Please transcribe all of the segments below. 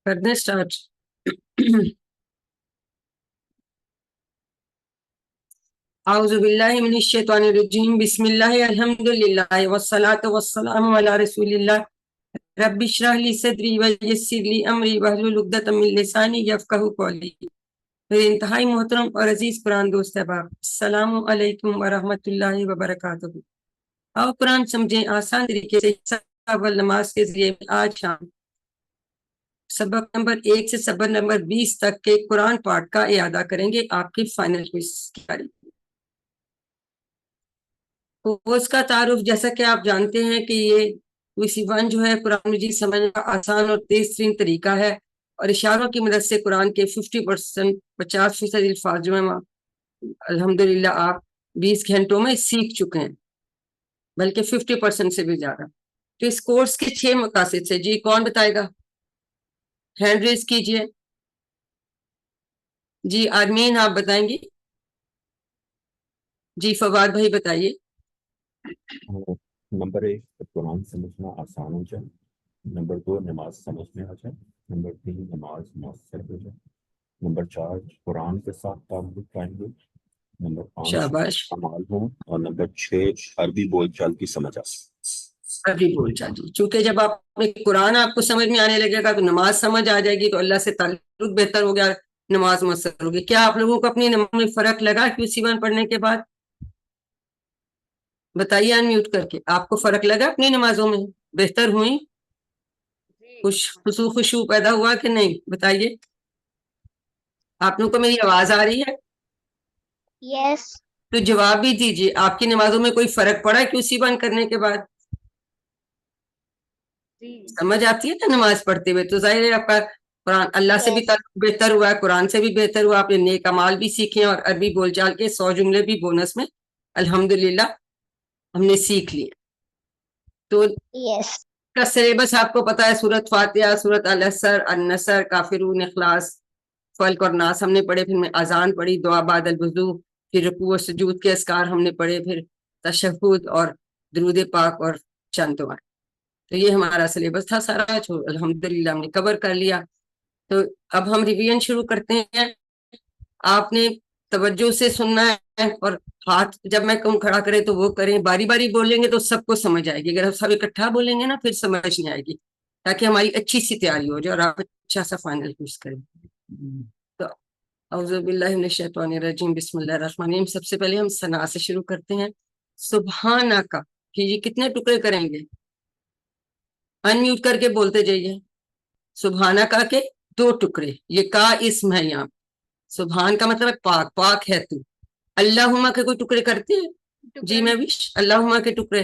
کر دیں اسٹارٹ. اعوذ باللہ من الشیطان الرجیم. بسم اللہ الحمد للہ والصلاة والسلام علی رسول اللہ. رب اشرح لی صدری ویسر لی امری واحلل عقدۃ من لسانی یفقہوا قولی. میرے انتہائی محترم اور عزیز قرآن دوست احباب، السلام علیکم ورحمۃ اللہ وبرکاتہ. آؤ قرآن سمجھیں آسان طریقے سے. اول نماز کے ذریعے آج شام سبق نمبر 1 سے سبق نمبر 20 تک کے قرآن پاٹ کا اعادہ کریں گے آپ کی فائنل کوئز کی تاریخ. اس کا تعارف جیسا کہ آپ جانتے ہیں کہ یہ QC1 جو ہے قرآن مجید سمجھنے کا آسان اور تیز ترین طریقہ ہے، اور اشاروں کی مدد سے قرآن کے 50% الفاظ جو ہیں الحمدللہ آپ 20 گھنٹوں میں سیکھ چکے ہیں، بلکہ 50% سے بھی زیادہ. تو اس کورس کے 6 مقاصد سے جی کون بتائے گا؟ ہینڈ ریز کیجئے. جی آرمین آپ بتائیں گی؟ جی فواد بھائی بتائیے. نمبر 1 قرآن سمجھنا آسان ہو جائے. نمبر 2 نماز سمجھ میں آ جائے. نمبر 3 نماز مؤثر ہو جائے. نمبر 4 قرآن کے ساتھ تعلق قائم ہو. نمبر 5 شاباش. کمال ہو. اور نمبر 6 عربی بول چال کی سمجھ آ سکے. عربی بول چال جی، چونکہ جب آپ قرآن آپ کو سمجھ میں آنے لگے گا تو نماز سمجھ آ جائے گی، تو اللہ سے تعلق بہتر ہو گیا، نماز مؤثر ہوگی. کیا آپ لوگوں کو اپنی نماز میں فرق لگا QC1 پڑھنے کے بعد؟ بتائیے انمیوٹ کر کے. آپ کو فرق لگا اپنی نمازوں میں؟ بہتر ہوئی؟ خشوع پیدا ہوا کہ نہیں؟ بتائیے. آپ لوگوں کو میری آواز آ رہی ہے؟ یس. تو جواب بھی دیجیے. آپ کی نمازوں میں کوئی فرق پڑا QC1 کرنے کے بعد؟ سمجھ آتی ہے نا نماز پڑھتے ہوئے؟ تو ظاہر ہے آپ کا قرآن اللہ سے بھی تعلق بہتر ہوا ہے، قرآن سے بھی بہتر ہوا، آپ نے نیک اعمال بھی سیکھے اور عربی بول چال کے 100 جملے بھی بونس میں الحمدللہ ہم نے سیکھ لیے. تو یس. کا سلیبس آپ کو پتا ہے، سورۃ فاتحہ، سورۃ العصر، النصر، کافرون، اخلاص، فلق اور ناس ہم نے پڑھے. پھر میں اذان پڑھی، دعا بعد الوضو، پھر رکوع و سجود کے اذکار ہم نے پڑھے، پھر تشہد اور درود پاک اور چند دعائیں. تو یہ ہمارا سلیبس تھا سارا، جو الحمدللہ ہم نے کور کر لیا. تو اب ہم ریویژن شروع کرتے ہیں. آپ نے توجہ سے سننا ہے، اور ہاتھ جب میں کہوں کھڑا کریں تو وہ کریں. باری باری بولیں گے تو سب کو سمجھ آئے گی، اگر ہم سب اکٹھا بولیں گے نا پھر سمجھ نہیں آئے گی، تاکہ ہماری اچھی سی تیاری ہو جائے اور آپ اچھا سا فائنل کوئز کریں. تو اعوذ باللہ من الشیطان الرجیم. بسم اللہ الرحمن الرحیم. سب سے پہلے ہم ثنا سے شروع کرتے ہیں. سبحانک، کہ یہ کتنے ٹکڑے کریں گے؟ انمیوٹ کر کے بولتے جائیے. سبحانک کے 2 ٹکڑے. یہ کا اسم ہے یہاں. سبحان کا مطلب ہے پاک، پاک ہے تو. اللہم کے کوئی ٹکڑے کرتے ہیں؟ جی میں وش اللہم کے ٹکڑے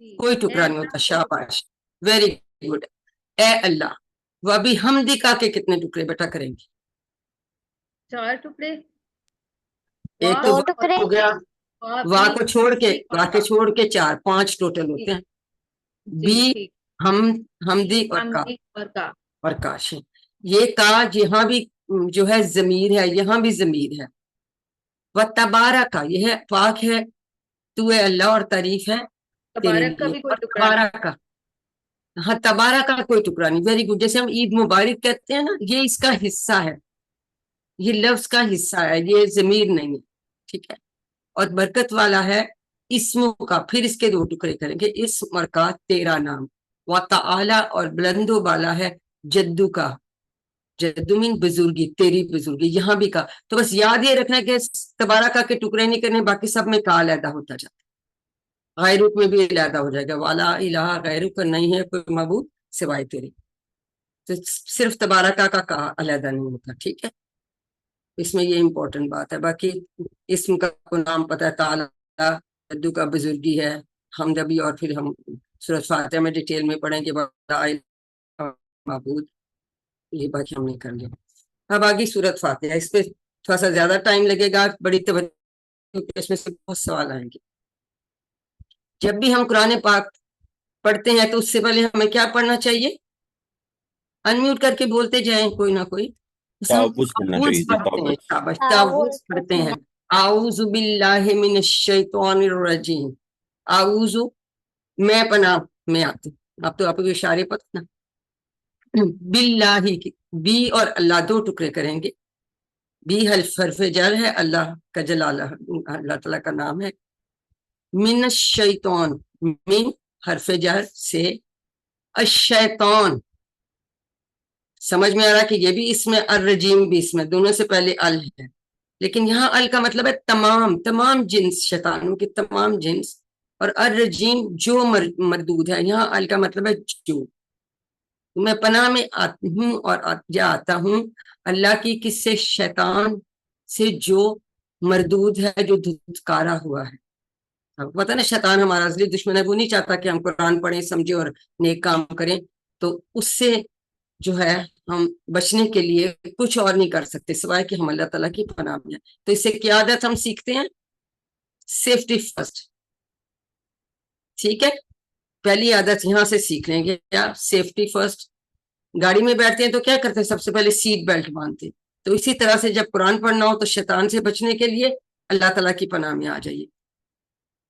کوئی ٹکڑا نہیں ہوتا. شاباش، ویری گڈ. اے اللہ. وبی حمدک کے کتنے ٹکڑے بیٹا کریں گے؟ 4 ٹکڑے. ایک تو 2 ٹکڑے. ہو گیا، واہ کو چھوڑ کے، واہ کے چھوڑ کے 4، 5 ٹوٹل ہوتے ہیں. بی حمدی اور کاش. یہ کا یہاں بھی جو ہے ضمیر ہے، یہاں بھی ضمیر ہے. و تبارک کا یہ ہے پاک ہے تو اے اللہ، اور تعریف ہے تیرے لیے. اور تبارک کا، ہاں تبارک کا کوئی ٹکڑا نہیں. Very good. جیسے ہم عید مبارک کہتے ہیں نا، یہ اس کا حصہ ہے، یہ لفظ کا حصہ ہے، یہ ضمیر نہیں ہے. ٹھیک ہے. اور برکت والا ہے اسموں کا، پھر اس کے 2 ٹکڑے کریں گے. اسم اور کا تیرا نام. وتعالی اور بلند و بالا ہے جدو کا. جدو مین بزرگی، تیری بزرگی. یہاں بھی کا. تو بس یاد یہ رکھنا کہ تبارکہ کے ٹکڑے نہیں کرنے، باقی سب میں کا علیحدہ ہوتا جاتا ہے. غیرک میں بھی علیحدہ ہو جائے گا. والا الہ غیرک، نہیں ہے کوئی معبود سوائے تیری. تو صرف تبارکہ کا علیحدہ نہیں ہوتا. ٹھیک ہے، اس میں یہ امپورٹنٹ بات ہے. باقی اسم کا نام پتہ ہے، تعالی، جدو کا بزرگی ہے، حمدبی، اور پھر ہم سورۃ فاتحہ میں ڈیٹیل میں پڑھیں گے معبود. یہ باقی ہم نے کر لیا. اب آگے سورۃ فاتحہ. اس پہ تھوڑا سا زیادہ ٹائم لگے گا، بڑی توجہ، کیونکہ اس میں سے بہت سوال آئیں گے. جب بھی ہم قرآن پاک پڑھتے ہیں تو اس سے پہلے ہمیں کیا پڑھنا چاہیے؟ انمیوٹ کر کے بولتے جائیں کوئی نہ کوئی. تعوذ پڑھنا چاہیے. تعوذ پڑھتے ہیں. اعوذ باللہ من الشیطان الرجیم. اعوذ، میں پناہ میں آتی ہوں. اب تو آپ کو اشارے پتہ نا. باللہ کی بی اور اللہ دو ٹکڑے کریں گے. بی حرف جر ہے, اللہ کا جلالہ اللہ تعالیٰ کا نام ہے. من الشیطان, من حرف جر سے, الشیطان سمجھ میں آ رہا ہے کہ یہ بھی اس میں, الرجیم بھی اس میں, دونوں سے پہلے ال ہے, لیکن یہاں ال کا مطلب ہے تمام جنس, شیطانوں کی تمام جنس, اور الرجیم جو مردود ہے, یہاں ال کا مطلب ہے جو. میں پناہ میں آتی ہوں اور آتا ہوں اللہ کی کس سے, شیطان سے جو مردود ہے, جو دھتکارا ہوا ہے. آپ کو پتا نا شیطان ہمارا اصلی دشمن ہے, وہ نہیں چاہتا کہ ہم قرآن پڑھیں, سمجھیں اور نیک کام کریں. تو اس سے جو ہے ہم بچنے کے لیے کچھ اور نہیں کر سکتے سوائے کہ ہم اللہ تعالیٰ کی پناہ میں ہیں. تو اس سے کیا عادت ہم سیکھتے ہیں, سیفٹی فرسٹ. ٹھیک ہے, پہلی عادت یہاں سے سیکھ لیں گے, کیا, سیفٹی فرسٹ. گاڑی میں بیٹھتے ہیں تو کیا کرتے ہیں, سب سے پہلے سیٹ بیلٹ باندھتے ہیں. تو اسی طرح سے جب قرآن پڑھنا ہو تو شیطان سے بچنے کے لیے اللہ تعالیٰ کی پناہ میں آ جائیے.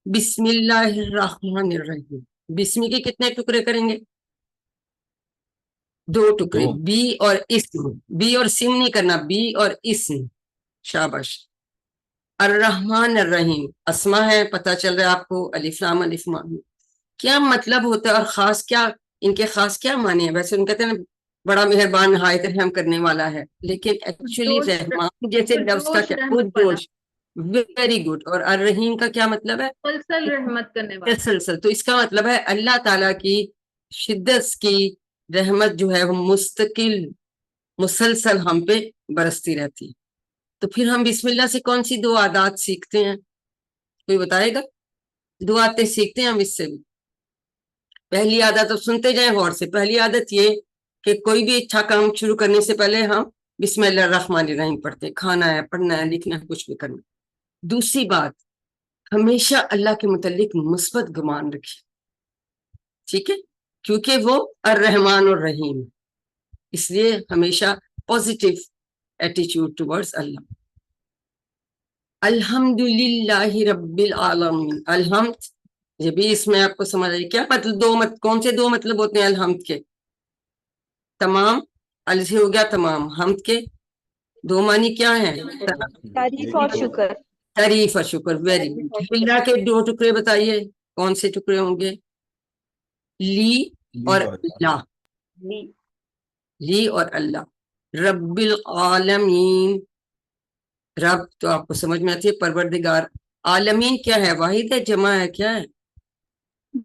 بسم اللہ الرحمن الرحیم. بسم کے کتنے ٹکڑے کریں گے, 2 ٹکڑے. دو. بی اور اسم, بی اور سم نہیں کرنا, بی اور اسم. شاباش. الرحمن الرحیم اسما ہے, پتہ چل رہا ہے آپ کو, الف لام الف میم. کیا مطلب ہوتا ہے اور خاص کیا, ان کے خاص کیا معنی ہے؟ ویسے ان کہتے ہیں بڑا مہربان, نہایت رحم کرنے والا ہے, لیکن ایکچولی رحمان جیسے لفظ کا کیا, پرجوش, ویری گڈ. اور الرحیم کا کیا مطلب ہے, مسلسل رحمت کرنے والا. تسلسل. تو اس کا مطلب ہے اللہ تعالیٰ کی شدت کی رحمت جو ہے وہ مستقل مسلسل ہم پہ برستی رہتی. تو پھر ہم بسم اللہ سے کون سی 2 عادات سیکھتے ہیں, کوئی بتائے گا؟ 2 عادتیں سیکھتے ہیں ہم اس سے بھی. پہلی عادت, تو سنتے جائیں غور سے. پہلی عادت یہ کہ کوئی بھی اچھا کام شروع کرنے سے پہلے ہم بسم اللہ الرحمن الرحیم پڑھتے ہیں, کھانا ہے, پڑھنا ہے, لکھنا ہے, کچھ بھی کرنا. دوسری بات, ہمیشہ اللہ کے متعلق مثبت گمان رکھیے, ٹھیک ہے, کیونکہ وہ الرحمن الرحیم, اس لیے ہمیشہ پازیٹیو ایٹیچیوڈ ٹورڈز اللہ. الحمدللہ رب العالمین. الحمد یہ بھی اس میں آپ کو سمجھ آئی کیا مطلب, کون سے 2 مطلب ہوتے ہیں الحمد کے؟ تمام, ال سے ہو گیا تمام, حمد کے 2 معنی کیا ہیں, تعریف اور شکر. تعریف اور شکر. Very good. اللہ کے 2 ٹکڑے بتائیے, کون سے ٹکڑے ہوں گے؟ لی اور اللہ. لی اور اللہ. رب العالمین, رب تو آپ کو سمجھ میں آتی ہے, پروردگار. عالمین کیا ہے, واحد ہے, جمع ہے, کیا ہے؟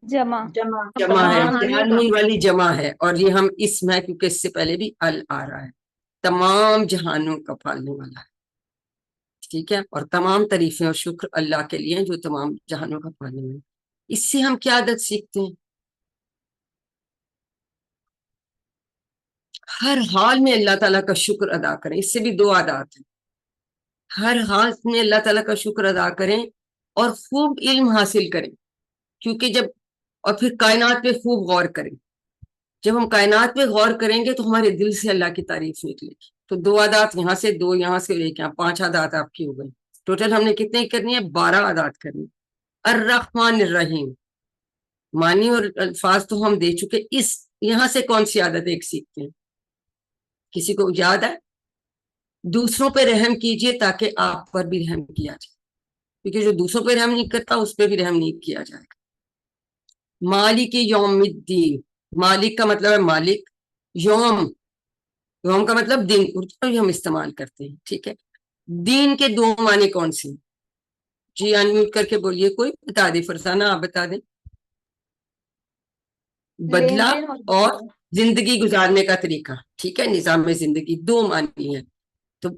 جمع. جمع ہے, عالمین والی جمع ہے, اور یہ ہم اسم ہے کیونکہ اس سے پہلے بھی ال آ رہا ہے. تمام جہانوں کا پالنے والا ہے, ٹھیک ہے, اور تمام تعریفیں اور شکر اللہ کے لیے جو تمام جہانوں کا پالنے والا ہے. اس سے ہم کیا عادت سیکھتے ہیں, ہر حال میں اللہ تعالیٰ کا شکر ادا کریں. اس سے بھی 2 عادات ہیں, ہر حال میں اللہ تعالیٰ کا شکر ادا کریں اور خوب علم حاصل کریں, کیونکہ جب, اور پھر کائنات پہ خوب غور کریں. جب ہم کائنات پہ غور کریں گے تو ہمارے دل سے اللہ کی تعریف نکلے گی. تو 2 عادات یہاں سے, 2 یہاں سے, 1 یہاں, 5 عادات آپ کی ہو گئی. ٹوٹل ہم نے کتنے کرنی ہے, 12 عادات کرنی. الرحمن الرحیم معنی اور الفاظ تو ہم دے چکے. اس یہاں سے کون سی عادت ایک سیکھتے ہیں, کسی کو یاد ہے؟ دوسروں پہ رحم کیجئے تاکہ آپ پر بھی رحم کیا جائے, کیونکہ جو دوسروں پہ رحم نہیں کرتا اس پہ بھی رحم نہیں کیا جائے گا. مالک یوم الدین, مالک کا مطلب ہے مالک, یوم, یوم کا مطلب دن, اردو میں ہم استعمال کرتے ہیں, ٹھیک ہے. دین کے 2 معنی کون سے؟ جی انمیوٹ کر کے بولیے, کوئی بتا دے, فرزانہ آپ بتا دیں. بدلہ اور زندگی گزارنے کا طریقہ, ٹھیک ہے, نظام زندگی, 2 معنی ہیں. تو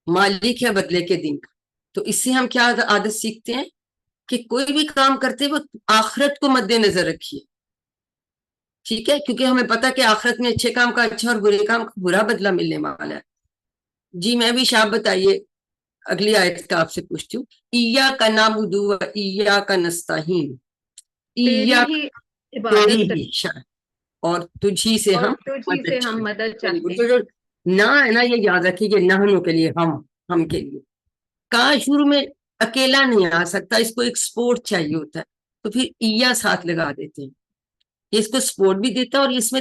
مالک ہے بدلے کے دن کا. تو اس سے ہم کیا عادت سیکھتے ہیں کہ کوئی بھی کام کرتے وہ آخرت کو مد نظر رکھیے, ٹھیک ہے, کیونکہ ہمیں پتا کہ آخرت میں اچھے کام کا اچھا اور برے کام کا برا بدلہ ملنے والا ہے. جی میں بھی شاپ بتائیے, اگلی آیت کا آپ سے پوچھتی ہوں. ایاک نعبد و ایاک نستعین, تیری ہی اور تجھی سے ہم مدد چاہتے ہیں. نہ ہے نا, یہ یاد رکھیے کہ نحنو کے لیے, ہم کے لیے. کہاں شروع میں اکیلا نہیں آ سکتا, اس کو ایک سپورٹ چاہیے ہوتا ہے, تو پھر ایا ساتھ لگا دیتے ہیں, یہ اس کو سپورٹ بھی دیتا ہے اور اس میں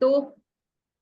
2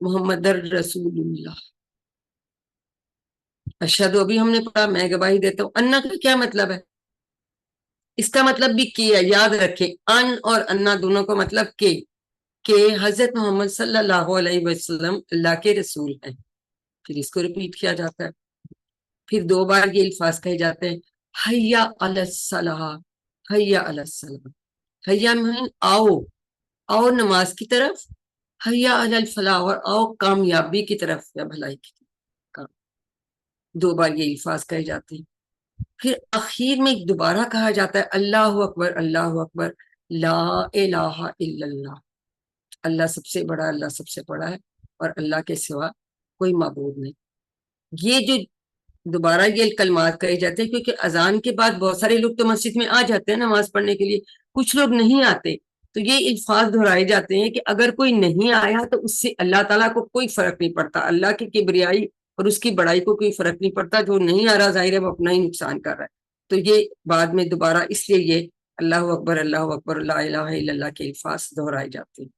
محمد رسول اللہ. اشہد ابھی ہم نے پڑھا, میں گواہی دیتا ہوں. انا کا کیا مطلب ہے؟ اس کا مطلب بھی کی ہے, یاد رکھے ان اور انا دونوں کو مطلب کہ حضرت محمد صلی اللہ علیہ وسلم اللہ کے رسول ہیں. پھر اس کو ریپیٹ کیا جاتا ہے, پھر 2 بار یہ الفاظ کہے جاتے ہیں, حیا علی الصلاح, حیا علی الصلاح. حیا میں آؤ نماز کی طرف, حیا علی الفلاح اور آؤ کامیابی کی طرف یا بھلائی کی طرف. 2 بار یہ الفاظ کہے جاتے ہیں. پھر آخر میں دوبارہ کہا جاتا ہے اللہ اکبر, اللہ اکبر, لا الہ الا اللہ. اللہ سب سے بڑا, اللہ سب سے بڑا ہے اور اللہ کے سوا کوئی معبود نہیں. یہ جو دوبارہ یہ کلمات کہے جاتے ہیں, کیونکہ اذان کے بعد بہت سارے لوگ تو مسجد میں آ جاتے ہیں نماز پڑھنے کے لیے, کچھ لوگ نہیں آتے, تو یہ الفاظ دہرائے جاتے ہیں کہ اگر کوئی نہیں آیا تو اس سے اللہ تعالیٰ کو کوئی فرق نہیں پڑتا, اللہ کی کبریائی اور اس کی بڑائی کو کوئی فرق نہیں پڑتا. جو نہیں آ رہا ظاہر ہے وہ اپنا ہی نقصان کر رہا ہے. تو یہ بعد میں دوبارہ اس لیے یہ اللہ اکبر, اللہ اکبر, لا الہ الا اللہ کے الفاظ دہرائے جاتے ہیں.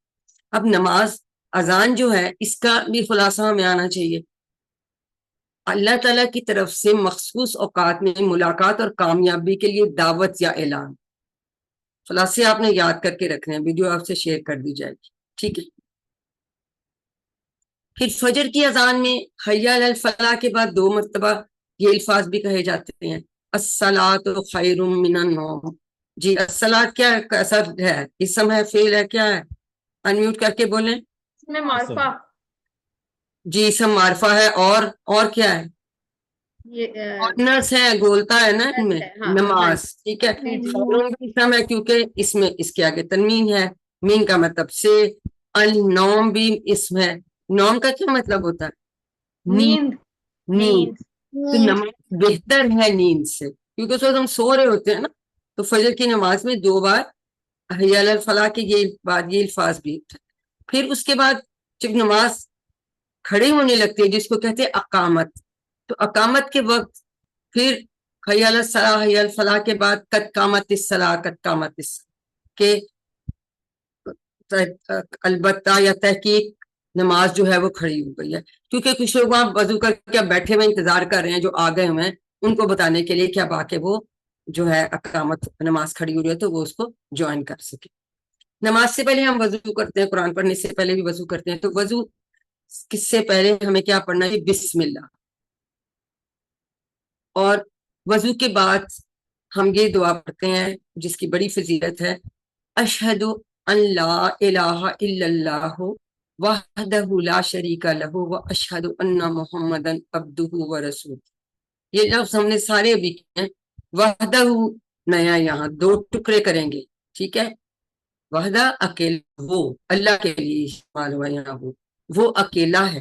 اب نماز اذان جو ہے اس کا بھی خلاصہ ہمیں آنا چاہیے. اللہ تعالیٰ کی طرف سے مخصوص اوقات میں ملاقات اور کامیابی کے لیے دعوت یا اعلان. خلاصے آپ نے یاد کر کے رکھنے ہیں, ویڈیو آپ سے شیئر کر دی جائے گی, ٹھیک ہے. پھر فجر کی اذان میں حیا علی الفلاح کے بعد 2 مرتبہ یہ الفاظ بھی کہے جاتے ہیں, الصلاۃ خیر من النوم. جی الصلاۃ کیا اثر ہے, اسم ہے, فعل ہے, کیا ہے؟ انمیوٹ کر کے بولیں. اس میں معرفہ, جی اسم معرفہ ہے, اور کیا ہے؟ یہ نرس ہے, گولتا ہے نا ان میں, ہاں, نماز, ٹھیک ہے. خیرون بھی اسم ہے کیونکہ اس میں اس کے آگے تنوین ہے, مین کا مطلب سے. النوم بھی اسم ہے, نوم کا کیا مطلب ہوتا ہے؟ نیند, نیند. تو نماز بہتر ہے نیند سے, کیونکہ اس وقت ہم سو رہے ہوتے ہیں نا. تو فجر کی نماز میں 2 بار حی علی الفلاح کے یہ الفاظ بھی. پھر اس کے بعد جب نماز کھڑے ہونے لگتے ہیں جس کو کہتے ہیں اقامت, تو اقامت کے وقت پھر حی علی الصلاح, حی علی الفلاح کے بعد قد قامت الصلاح, قد قامت الصلاح کہ البتہ یا تحقیق نماز جو ہے وہ کھڑی ہو گئی ہے. کیونکہ کچھ لوگ وہاں وضو کر کے بیٹھے ہوئے انتظار کر رہے ہیں, جو آ گئے ہوئے ہیں ان کو بتانے کے لیے کیا باقی وہ جو ہے اقامت نماز کھڑی ہو رہی ہے تو وہ اس کو جوائن کر سکے. نماز سے پہلے ہم وضو کرتے ہیں, قرآن پڑھنے سے پہلے بھی وضو کرتے ہیں. تو وضو کس سے پہلے ہمیں کیا پڑھنا ہے؟ بسم اللہ. اور وضو کے بعد ہم یہ دعا پڑھتے ہیں جس کی بڑی فضیلت ہے, اشہد ان لا الہ الا اللہ وحدہ لا شریک لہ واشہد ان محمدا عبدہ ورسولہ. یہ لفظ ہم نے سارے ابھی کیے ہیں. وحدہ نیا یہاں 2 ٹکڑے کریں گے, ٹھیک ہے. وحدہ اکیلا, وہ اللہ کے لیے استعمال ہوا یہاں, وہ اکیلا ہے.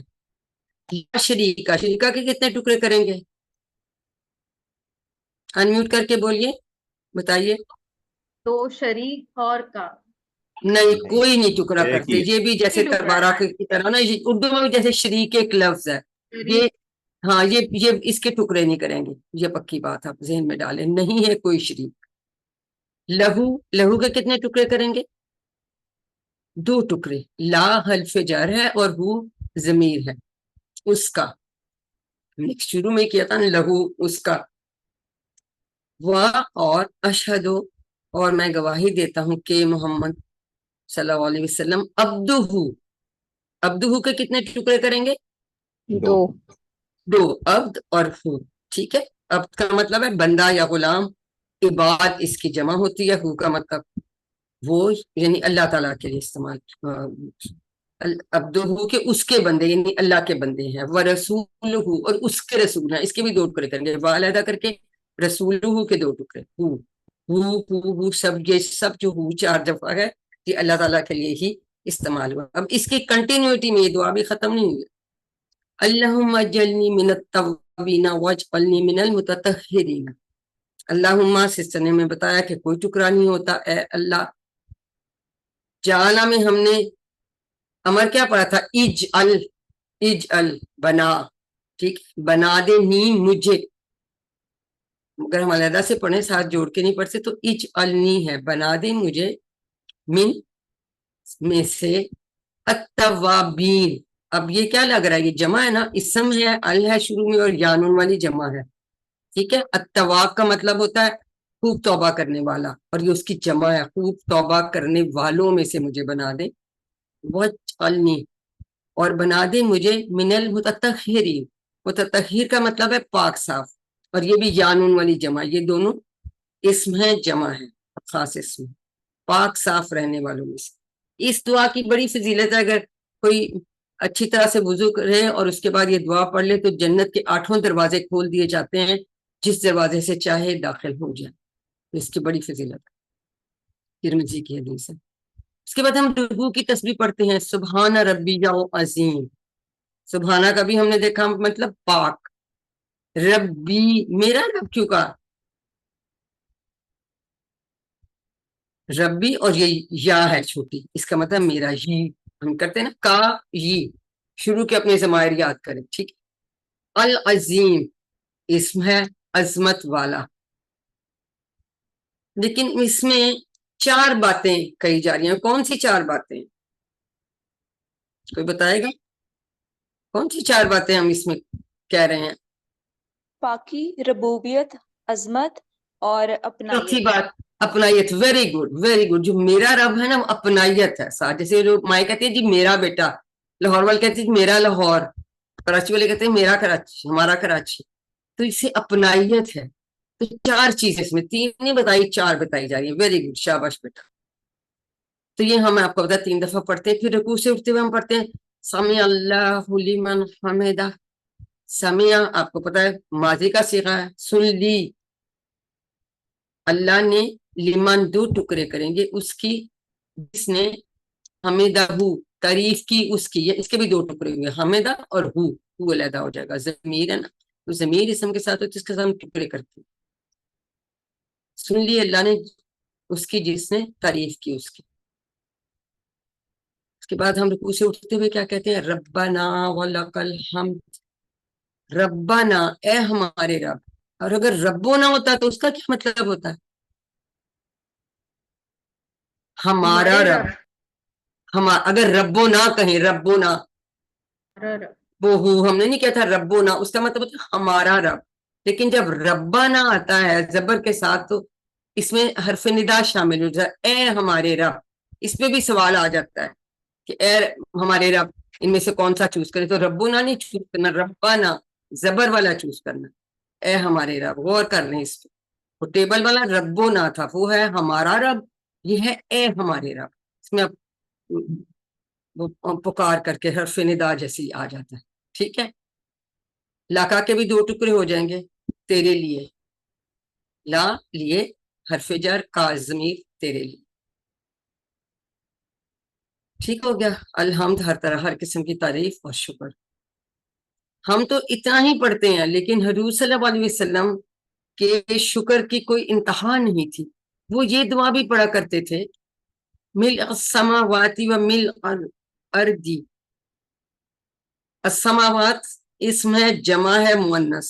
لا شریکہ, شریکہ کے کتنے ٹکڑے کریں گے؟ انمیوٹ کر کے بولیے, بتائیے. 2 شریک اور کا, نہیں کوئی نہیں ٹکڑا ایک کرتے. ہی. یہ بھی جیسے ٹکڑا دربارہ کی طرح نا, اردو میں بھی جیسے شریک ایک لفظ ہے, یہ ہاں یہ اس کے ٹکڑے نہیں کریں گے, یہ پکی بات آپ ذہن میں ڈالیں, نہیں ہے کوئی شریک. لہو کے کتنے ٹکڑے کریں گے؟ 2 ٹکڑے. لا حرف جر ہے اور ہو ضمیر ہے اس کا, شروع میں کیا تھا نا لہو, اس کا. اور اشہد, اور میں گواہی دیتا ہوں کہ محمد صلی اللہ علیہ وسلم عبدہ کے کتنے ٹکڑے کریں گے؟ 2. 2 عبد اور ہو, ٹھیک ہے. عبد کا مطلب ہے بندہ یا غلام, عباد اس کی جمع ہوتی ہے, ہو کا مطلب وہ یعنی اللہ تعالیٰ کے لیے استعمال. عبدہ کے اس کے بندے یعنی اللہ کے بندے ہیں, ورسولہ اور اس کے رسول ہیں. اس کے بھی 2 ٹکڑے کریں گے, علیحدہ کر کے, رسولہ کے 2 ٹکڑے. ہو سب, یہ سب جو ہو 4 دفعہ ہے یہ اللہ تعالیٰ کے لیے ہی استعمال ہوا. اب اس کی کنٹینیوٹی میں یہ دعا بھی ختم نہیں ہوئی. اللہم اجعلنی من التوابین واجعلنی من المتطہرین. اللہم سسٹر نے میں بتایا کہ کوئی ٹکڑا نہیں ہوتا. اے اللہ, جعلہ میں ہم نے امر کیا پڑھا تھا؟ اجعل بنا, ٹھیک, بنا دے نی مجھے. اگر ہم علیحدہ سے پڑھیں ساتھ جوڑ کے نہیں پڑھتے تو اجعلنی ہے, بنا دے مجھے, من میں سے, التوابین اب یہ کیا لگ رہا ہے؟ یہ جمع ہے نا، اسم ہے، ال ہے شروع میں، اور یانون والی جمع ہے. ٹھیک ہے. التواب کا مطلب ہوتا ہے خوب توبہ کرنے والا، اور یہ اس کی جمع ہے، خوب توبہ کرنے والوں میں سے مجھے بنا دے. وجعلنی، اور بنا دے مجھے من المتطہرین. متطہر کا مطلب ہے پاک صاف، اور یہ بھی یانون والی جمع. یہ دونوں اسم ہے، جمع ہے، خاص اسم، پاک صاف رہنے والوں میں سے. اس دعا کی بڑی فضیلت ہے. اگر کوئی اچھی طرح سے وضو کرے اور اس کے بعد یہ دعا پڑھ لے تو جنت کے 8 دروازے کھول دیے جاتے ہیں، جس دروازے سے چاہے داخل ہو جائے. اس کی بڑی فضیلت ہے، ترمذی کی حدیث ہے. اس کے بعد ہم رکوع کی تسبیح پڑھتے ہیں، سبحان ربی عظیم. سبحانہ کا بھی ہم نے دیکھا مطلب پاک. ربی، میرا رب کیوں کہا؟ ربی اور یہ یا ہے چھوٹی، اس کا مطلب میرا. ہی ہم کرتے ہیں نا، کا یہ شروع کے اپنے ضمائر یاد کریں. ٹھیک. العظیم اسم ہے، عظمت والا. لیکن اس میں 4 باتیں کہی جا رہی ہیں. کون سی 4 باتیں؟ کوئی بتائے گا کون سی 4 باتیں ہم اس میں کہہ رہے ہیں؟ پاکی، ربوبیت، عظمت اور اپنائیت. چوتھی بات اپنائیت. Very good very good. جو میرا رب ہے نا وہ اپنائیت ہے ساتھ. جیسے لوگ مائیں کہتے ہیں جی میرا بیٹا، لاہور والے کہتے ہیں میرا لاہور، کراچی والے کہتے ہیں میرا کراچی، ہمارا کراچی. تو اس سے اپنائیت ہے. تو 4 چیزیں اس میں، 3 نہیں بتائی، 4 بتائی جا رہی ہیں. ویری گڈ، شاباش بیٹا. تو یہ ہم آپ کو بتا 3 دفعہ پڑھتے ہیں. پھر رکوع سے اٹھتے ہوئے ہم پڑھتے ہیں سمیع اللہ لمن حمدہ. سمیع آپ کو پتا ہے ماضی کا صیغہ ہے. سن لی، اللہ نے، لمن 2 ٹکڑے کریں گے اس کی، جس نے حمدہ تعریف کی اس کی. اس کے بھی 2 ٹکڑے ہوئے، حمدہ اور ہو علیحدہ ہو جائے گا. ضمیر ہے نا، تو ضمیر اسم کے ساتھ ہوتی ہے، اس کے ساتھ ٹکڑے کرتے ہیں. سن لی اللہ نے اس کی جس نے تعریف کی اس کی. اس کے بعد ہم رکوع سے اٹھتے ہوئے کیا کہتے ہیں؟ ربنا ولک الحمد. ربنا، اے ہمارے رب. اور اگر ربو نہ ہوتا تو اس کا کیا مطلب ہوتا ہے؟ ہمارا رب. اگر ربو نہ کہیں، ربو نہ، ہم نے نہیں کہا تھا ربو نہ، اس کا مطلب ہوتا ہے ہمارا رب. لیکن جب ربنا آتا ہے زبر کے ساتھ تو اس میں حرف ندا شامل ہو جاتا ہے، اے ہمارے رب. اس پہ بھی سوال آ جاتا ہے کہ اے ہمارے رب، ان میں سے کون سا چوز کرے؟ تو ربنا نہیں چوز کرنا، ربنا زبر والا چوز کرنا. اے ہمارے رب. غور کر لیں اس پہ. وہ ٹیبل والا ربو نہ تھا، وہ ہے ہمارا رب، یہ ہے اے ہمارے رب. اس میں پکار کر کے حرف ندا جیسی آ جاتا ہے. ٹھیک ہے. لاکا کے بھی 2 ٹکڑے ہو جائیں گے. تیرے لیے، لا لیے حرف جر، کا ضمیر، تیرے لیے. ٹھیک ہو گیا. الحمد ہر طرح، ہر قسم کی تعریف اور شکر. ہم تو اتنا ہی پڑھتے ہیں، لیکن حضور صلی اللہ علیہ وسلم کے شکر کی کوئی انتہا نہیں تھی. وہ یہ دعا بھی پڑھا کرتے تھے، ملء السماوات و ملء الارض. السماوات اسم ہے، جمع ہے مؤنث.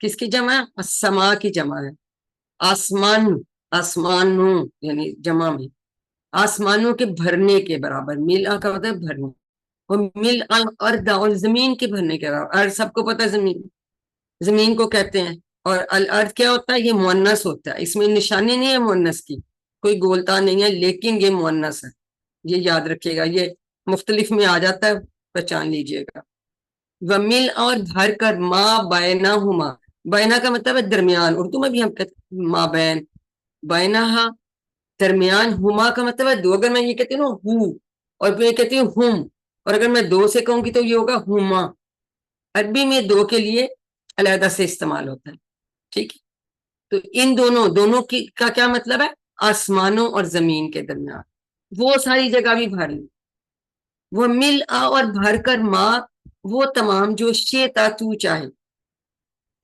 کس کی جمع ہے؟ السما کی جمع ہے. آسمان، آسمانوں یعنی جمع میں، آسمانوں کے بھرنے کے برابر. ملء کا مطلب ہے بھرنا. اور ملء الارض، اور زمین کے بھرنے کے برابر. ارض سب کو پتہ ہے، زمین کو کہتے ہیں. اور الارض کیا ہوتا ہے؟ یہ مؤنث ہوتا ہے. اس میں نشانی نہیں ہے مؤنث کی، کوئی گولتا نہیں ہے، لیکن یہ مؤنث ہے. یہ یاد رکھیے گا، یہ مختلف میں آ جاتا ہے، پہچان لیجئے گا. ومل، اور بھر کر، ما بینہما. بینا کا مطلب ہے درمیان. اردو میں بھی ہم کہتے ہیں ما بین، بینہا درمیان. ہما کا مطلب ہے 2. اگر میں یہ کہتی ہوں نا ہو، اور پھر یہ کہتی ہوں ہم، اور اگر میں 2 سے کہوں گی تو یہ ہوگا ہما. عربی میں 2 کے لیے علیحدہ سے استعمال ہوتا ہے. ٹھیک ہے. تو ان دونوں کی کا کیا مطلب ہے؟ آسمانوں اور زمین کے درمیان. وہ ساری جگہ بھی بھر لی. وہ مل اور بھر کر، ماں وہ تمام جو شیتا تو چاہے.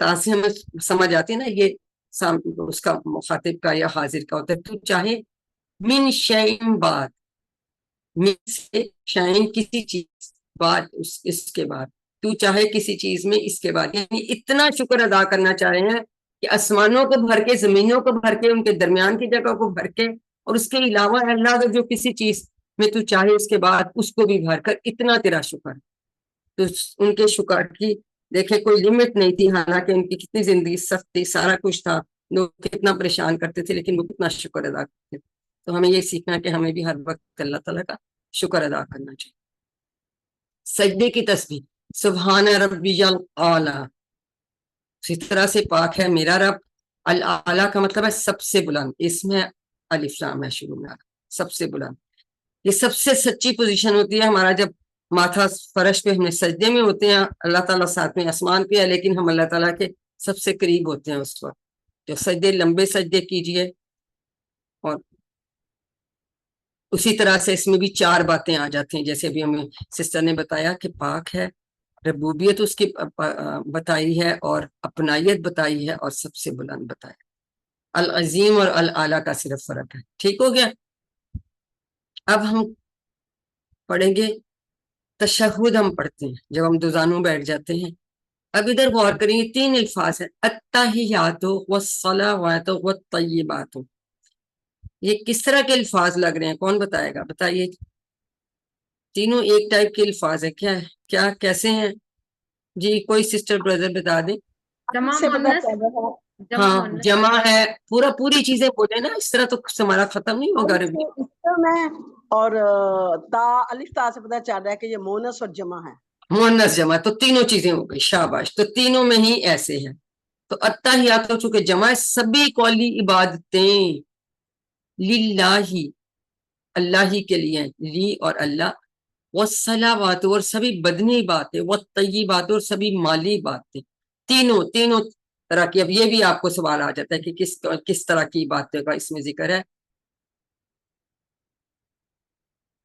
تاسی ہمیں سمجھ آتی ہے نا، یہ اس کا مخاطب کا یا حاضر کا ہوتا ہے. تو چاہے من شیئن، بعد، من سے شیئن کسی چیز، بعد اس کے بعد. تو چاہے کسی چیز میں اس کے بعد، یعنی اتنا شکر ادا کرنا چاہ رہے ہیں کہ آسمانوں کو بھر کے، زمینوں کو بھر کے، ان کے درمیان کی جگہ کو بھر کے، اور اس کے علاوہ اللہ جو کسی چیز میں تو چاہے اس کے بعد اس کو بھی بھر کر. اتنا تیرا شکر. تو ان کے شکر کی دیکھیں کوئی لمٹ نہیں تھی، حالانکہ ان کی کتنی زندگی سخت تھی، سارا کچھ تھا، لوگ کتنا پریشان کرتے تھے لیکن وہ کتنا شکر ادا کرتے تھے. تو ہمیں یہ سیکھنا کہ ہمیں بھی ہر وقت اللہ تعالیٰ کا شکر ادا کرنا چاہیے. سجدے کی تسبیح سبحان ربی الاعلیٰ، اسی طرح سے پاک ہے میرا رب. الاعلیٰ کا مطلب ہے سب سے بلند، اس میں الف لام ہے شروع میں، سب سے بلند. یہ سب سے سچی پوزیشن ہوتی ہے ہمارا جب ماتھا فرش پہ، ہم نے سجدے میں ہوتے ہیں، اللہ تعالیٰ ساتھ میں آسمان پہ ہے لیکن ہم اللہ تعالیٰ کے سب سے قریب ہوتے ہیں اس وقت. جو سجدے لمبے سجدے کیجئے. اور اسی طرح سے اس میں بھی 4 باتیں آ جاتی ہیں، جیسے ابھی ہمیں سسٹر نے بتایا کہ پاک ہے، ربوبیت اس کی بتائی ہے، اور اپنائیت بتائی ہے، اور سب سے بلند بتایا. العظیم اور الاعلیٰ کا صرف فرق ہے. ٹھیک ہو گیا؟ اب ہم پڑھیں گے تشہد. ہم پڑھتے ہیں جب ہم دوزانوں بیٹھ جاتے ہیں. اب ادھر غور کریں گے، 3 الفاظ ہیں، التحیات والصلوات والطیبات. یہ کس طرح کے الفاظ لگ رہے ہیں؟ کون بتائے گا؟ بتائیے. تینوں ایک ٹائپ کے الفاظ ہیں کیا ہے؟ کیا کیسے ہیں جی؟ کوئی سسٹر بردر بتا دیں. جمع سے پتہ مؤنث، چل رہا ہے جمع ہاں مؤنث. جمع ہے، پوری چیزیں بولے نا، اس طرح تو ہمارا ختم نہیں ہوگا. اس میں اور تا الف تا سے پتہ چل رہا ہے کہ یہ مونس اور جمع ہے. مؤنث جمع تو تینوں چیزیں ہو گئی. شاباش. تو تینوں میں ہی ایسے ہیں. تو التحیات ہو چکے جمع ہے، سبھی قولی عبادتیں للہ، اللہ ہی کے لیے، لی اور اللہ. والصلوات اور سبھی بدنی باتیں، والطیبات اور سبھی مالی باتیں. تینوں طرح کی. اب یہ بھی آپ کو سوال آ جاتا ہے کہ کس طرح کی باتیں کا اس میں ذکر ہے.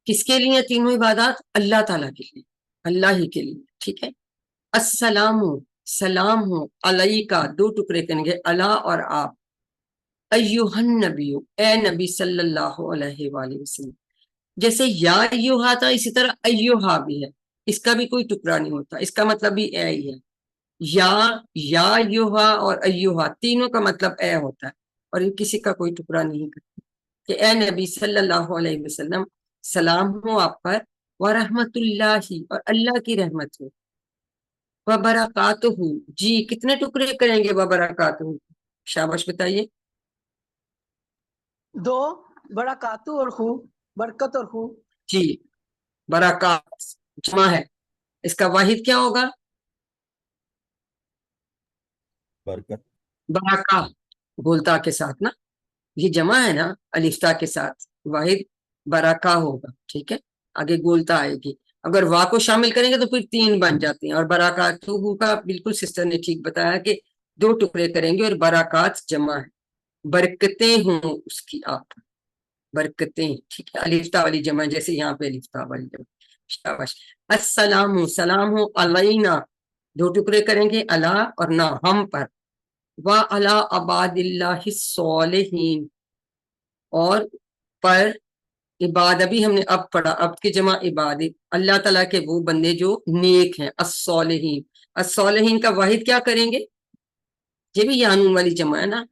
کس کے لیے تینوں عبادات؟ اللہ تعالیٰ کے لیے، اللہ ہی کے لیے. ٹھیک ہے. السلام، سلام ہو، علیکہ 2 ٹکڑے کریں گے، اللہ اور آپ. ایوہ النبی، اے نبی صلی اللہ علیہ وآلہ وسلم. جیسے یا ایوہا تھا، اسی طرح ایوہا بھی ہے، اس کا بھی کوئی ٹکڑا نہیں ہوتا، اس کا مطلب بھی اے ہی ہے. یا ایوہا اور ایوہا تینوں کا مطلب اے ہوتا ہے، اور یہ کسی کا کوئی ٹکڑا نہیں کرتا. کہ اے نبی صلی اللہ علیہ وسلم، سلام ہو آپ پر، ورحمت اللہ، اور اللہ کی رحمت ہو، وبرکاتہ. جی کتنے ٹکڑے کریں گے وبرکاتہ؟ شاباش بتائیے. 2 برکاتہ اور ہو، برکت اور ہو. جی برکات جمع ہے، اس کا واحد کیا ہوگا؟ برکت. برکا گولتا کے ساتھ نا، یہ جمع ہے نا الفتا کے ساتھ، واحد برکا ہوگا. ٹھیک ہے. آگے گولتا آئے گی. اگر وا کو شامل کریں گے تو پھر 3 بن جاتے ہیں. اور برکات کا بالکل سسٹر نے ٹھیک بتایا کہ 2 ٹکڑے کریں گے، اور برکات جمع ہے. برکتیں ہوں اس کی آپ، برکتیں. ٹھیک ہے. الفتا والی جمع جیسے یہاں پہ الفتا والی جمع. شاباش. السلام، سلام ہو علینا، 2 ٹکڑے کریں گے، اللہ اور نہ ہم پر. وعلی عباد اللہ الصالحین، اور پر عباد. ابھی ہم نے اب پڑھا، اب کی جمع عباد، اللہ تعالیٰ کے وہ بندے جو نیک ہیں. الصالحین، الصالحین کا واحد کیا کریں گے؟ یہ بھی یانون والی جمع ہے نا،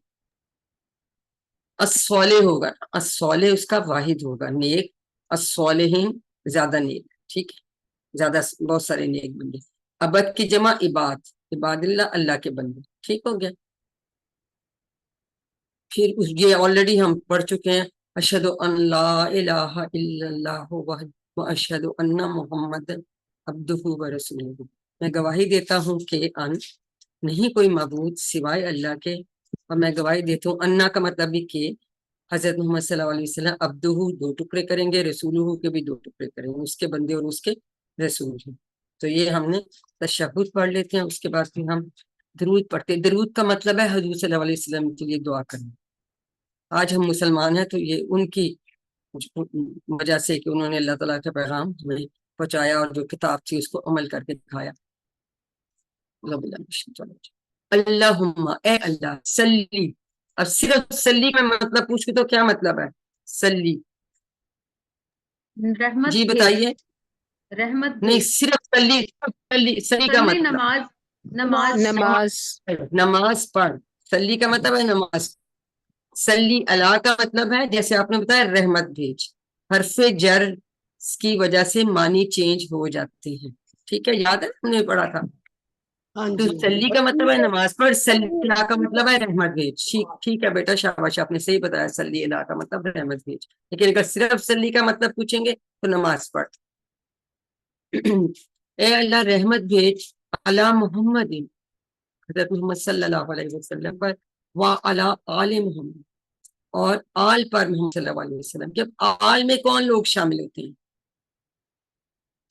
الصالح ہوگا، الصالح اس کا واحد ہوگا، نیک. الصالحین زیادہ نیک. ٹھیک ہے. زیادہ بہت سارے نیک بندے. عبد کی جمع عباد، عباد اللہ، اللہ کے بندے. ٹھیک ہو گیا. پھر یہ آلریڈی ہم پڑھ چکے ہیں، اشہد ان لا الہ الا اللہ واشہد ان محمد عبدہ ورسولہ. میں گواہی دیتا ہوں کہ ان نہیں کوئی معبود سوائے اللہ کے، اور میں گواہی دیتا ہوں، انا کا مطلب بھی کہ حضرت محمد صلی اللہ علیہ وسلم عبدہ 2 ٹکڑے کریں گے، رسولہ کے بھی 2 ٹکڑے کریں گے، اس کے بندے اور اس کے رسول ہیں. تو یہ ہم نے تشہد پڑھ لیتے ہیں. اس کے بعد پھر ہم درود پڑھتے ہیں. درود کا مطلب ہے حضور صلی اللہ علیہ وسلم کے لیے دعا کرنا. آج ہم مسلمان ہیں تو یہ ان کی وجہ سے کہ انہوں نے اللہ تعالیٰ کا پیغام ہمیں پہنچایا، اور جو کتاب تھی اس کو عمل کر کے دکھایا. اللہم، اے اللہ، صلی. اب صرف صلی کا مطلب پوچھ کے تو کیا مطلب ہے صلی؟ رحمت جی بھیج، بتائیے. رحمت نہیں، بھیج. صرف صلی کا صلی مطلب نماز. نماز پڑھ. صلی کا مطلب ہے نماز. صلی اللہ کا مطلب ہے جیسے آپ نے بتایا رحمت بھیج. حرف جر کی وجہ سے معنی چینج ہو جاتے ہیں. ٹھیک ہے، یاد ہے ہم نے پڑھا تھا. ہاں تو جی. سلی کا مطلب ہے نماز پڑھ، سلی اللہ کا مطلب ہے رحمت بھیج. ٹھیک ہے بیٹا، شاباش، آپ نے صحیح بتایا، سلی اللہ کا مطلب رحمت بھیج. لیکن اگر صرف سلی کا مطلب پوچھیں گے تو نماز پڑھ. اے اللہ رحمت بھیج علی محمد، حضرت محمد صلی اللہ علیہ وسلم پر، وعلی آل محمد، اور آل پر محمد صلی اللہ علیہ وسلم. جب آل میں کون لوگ شامل ہوتے ہیں؟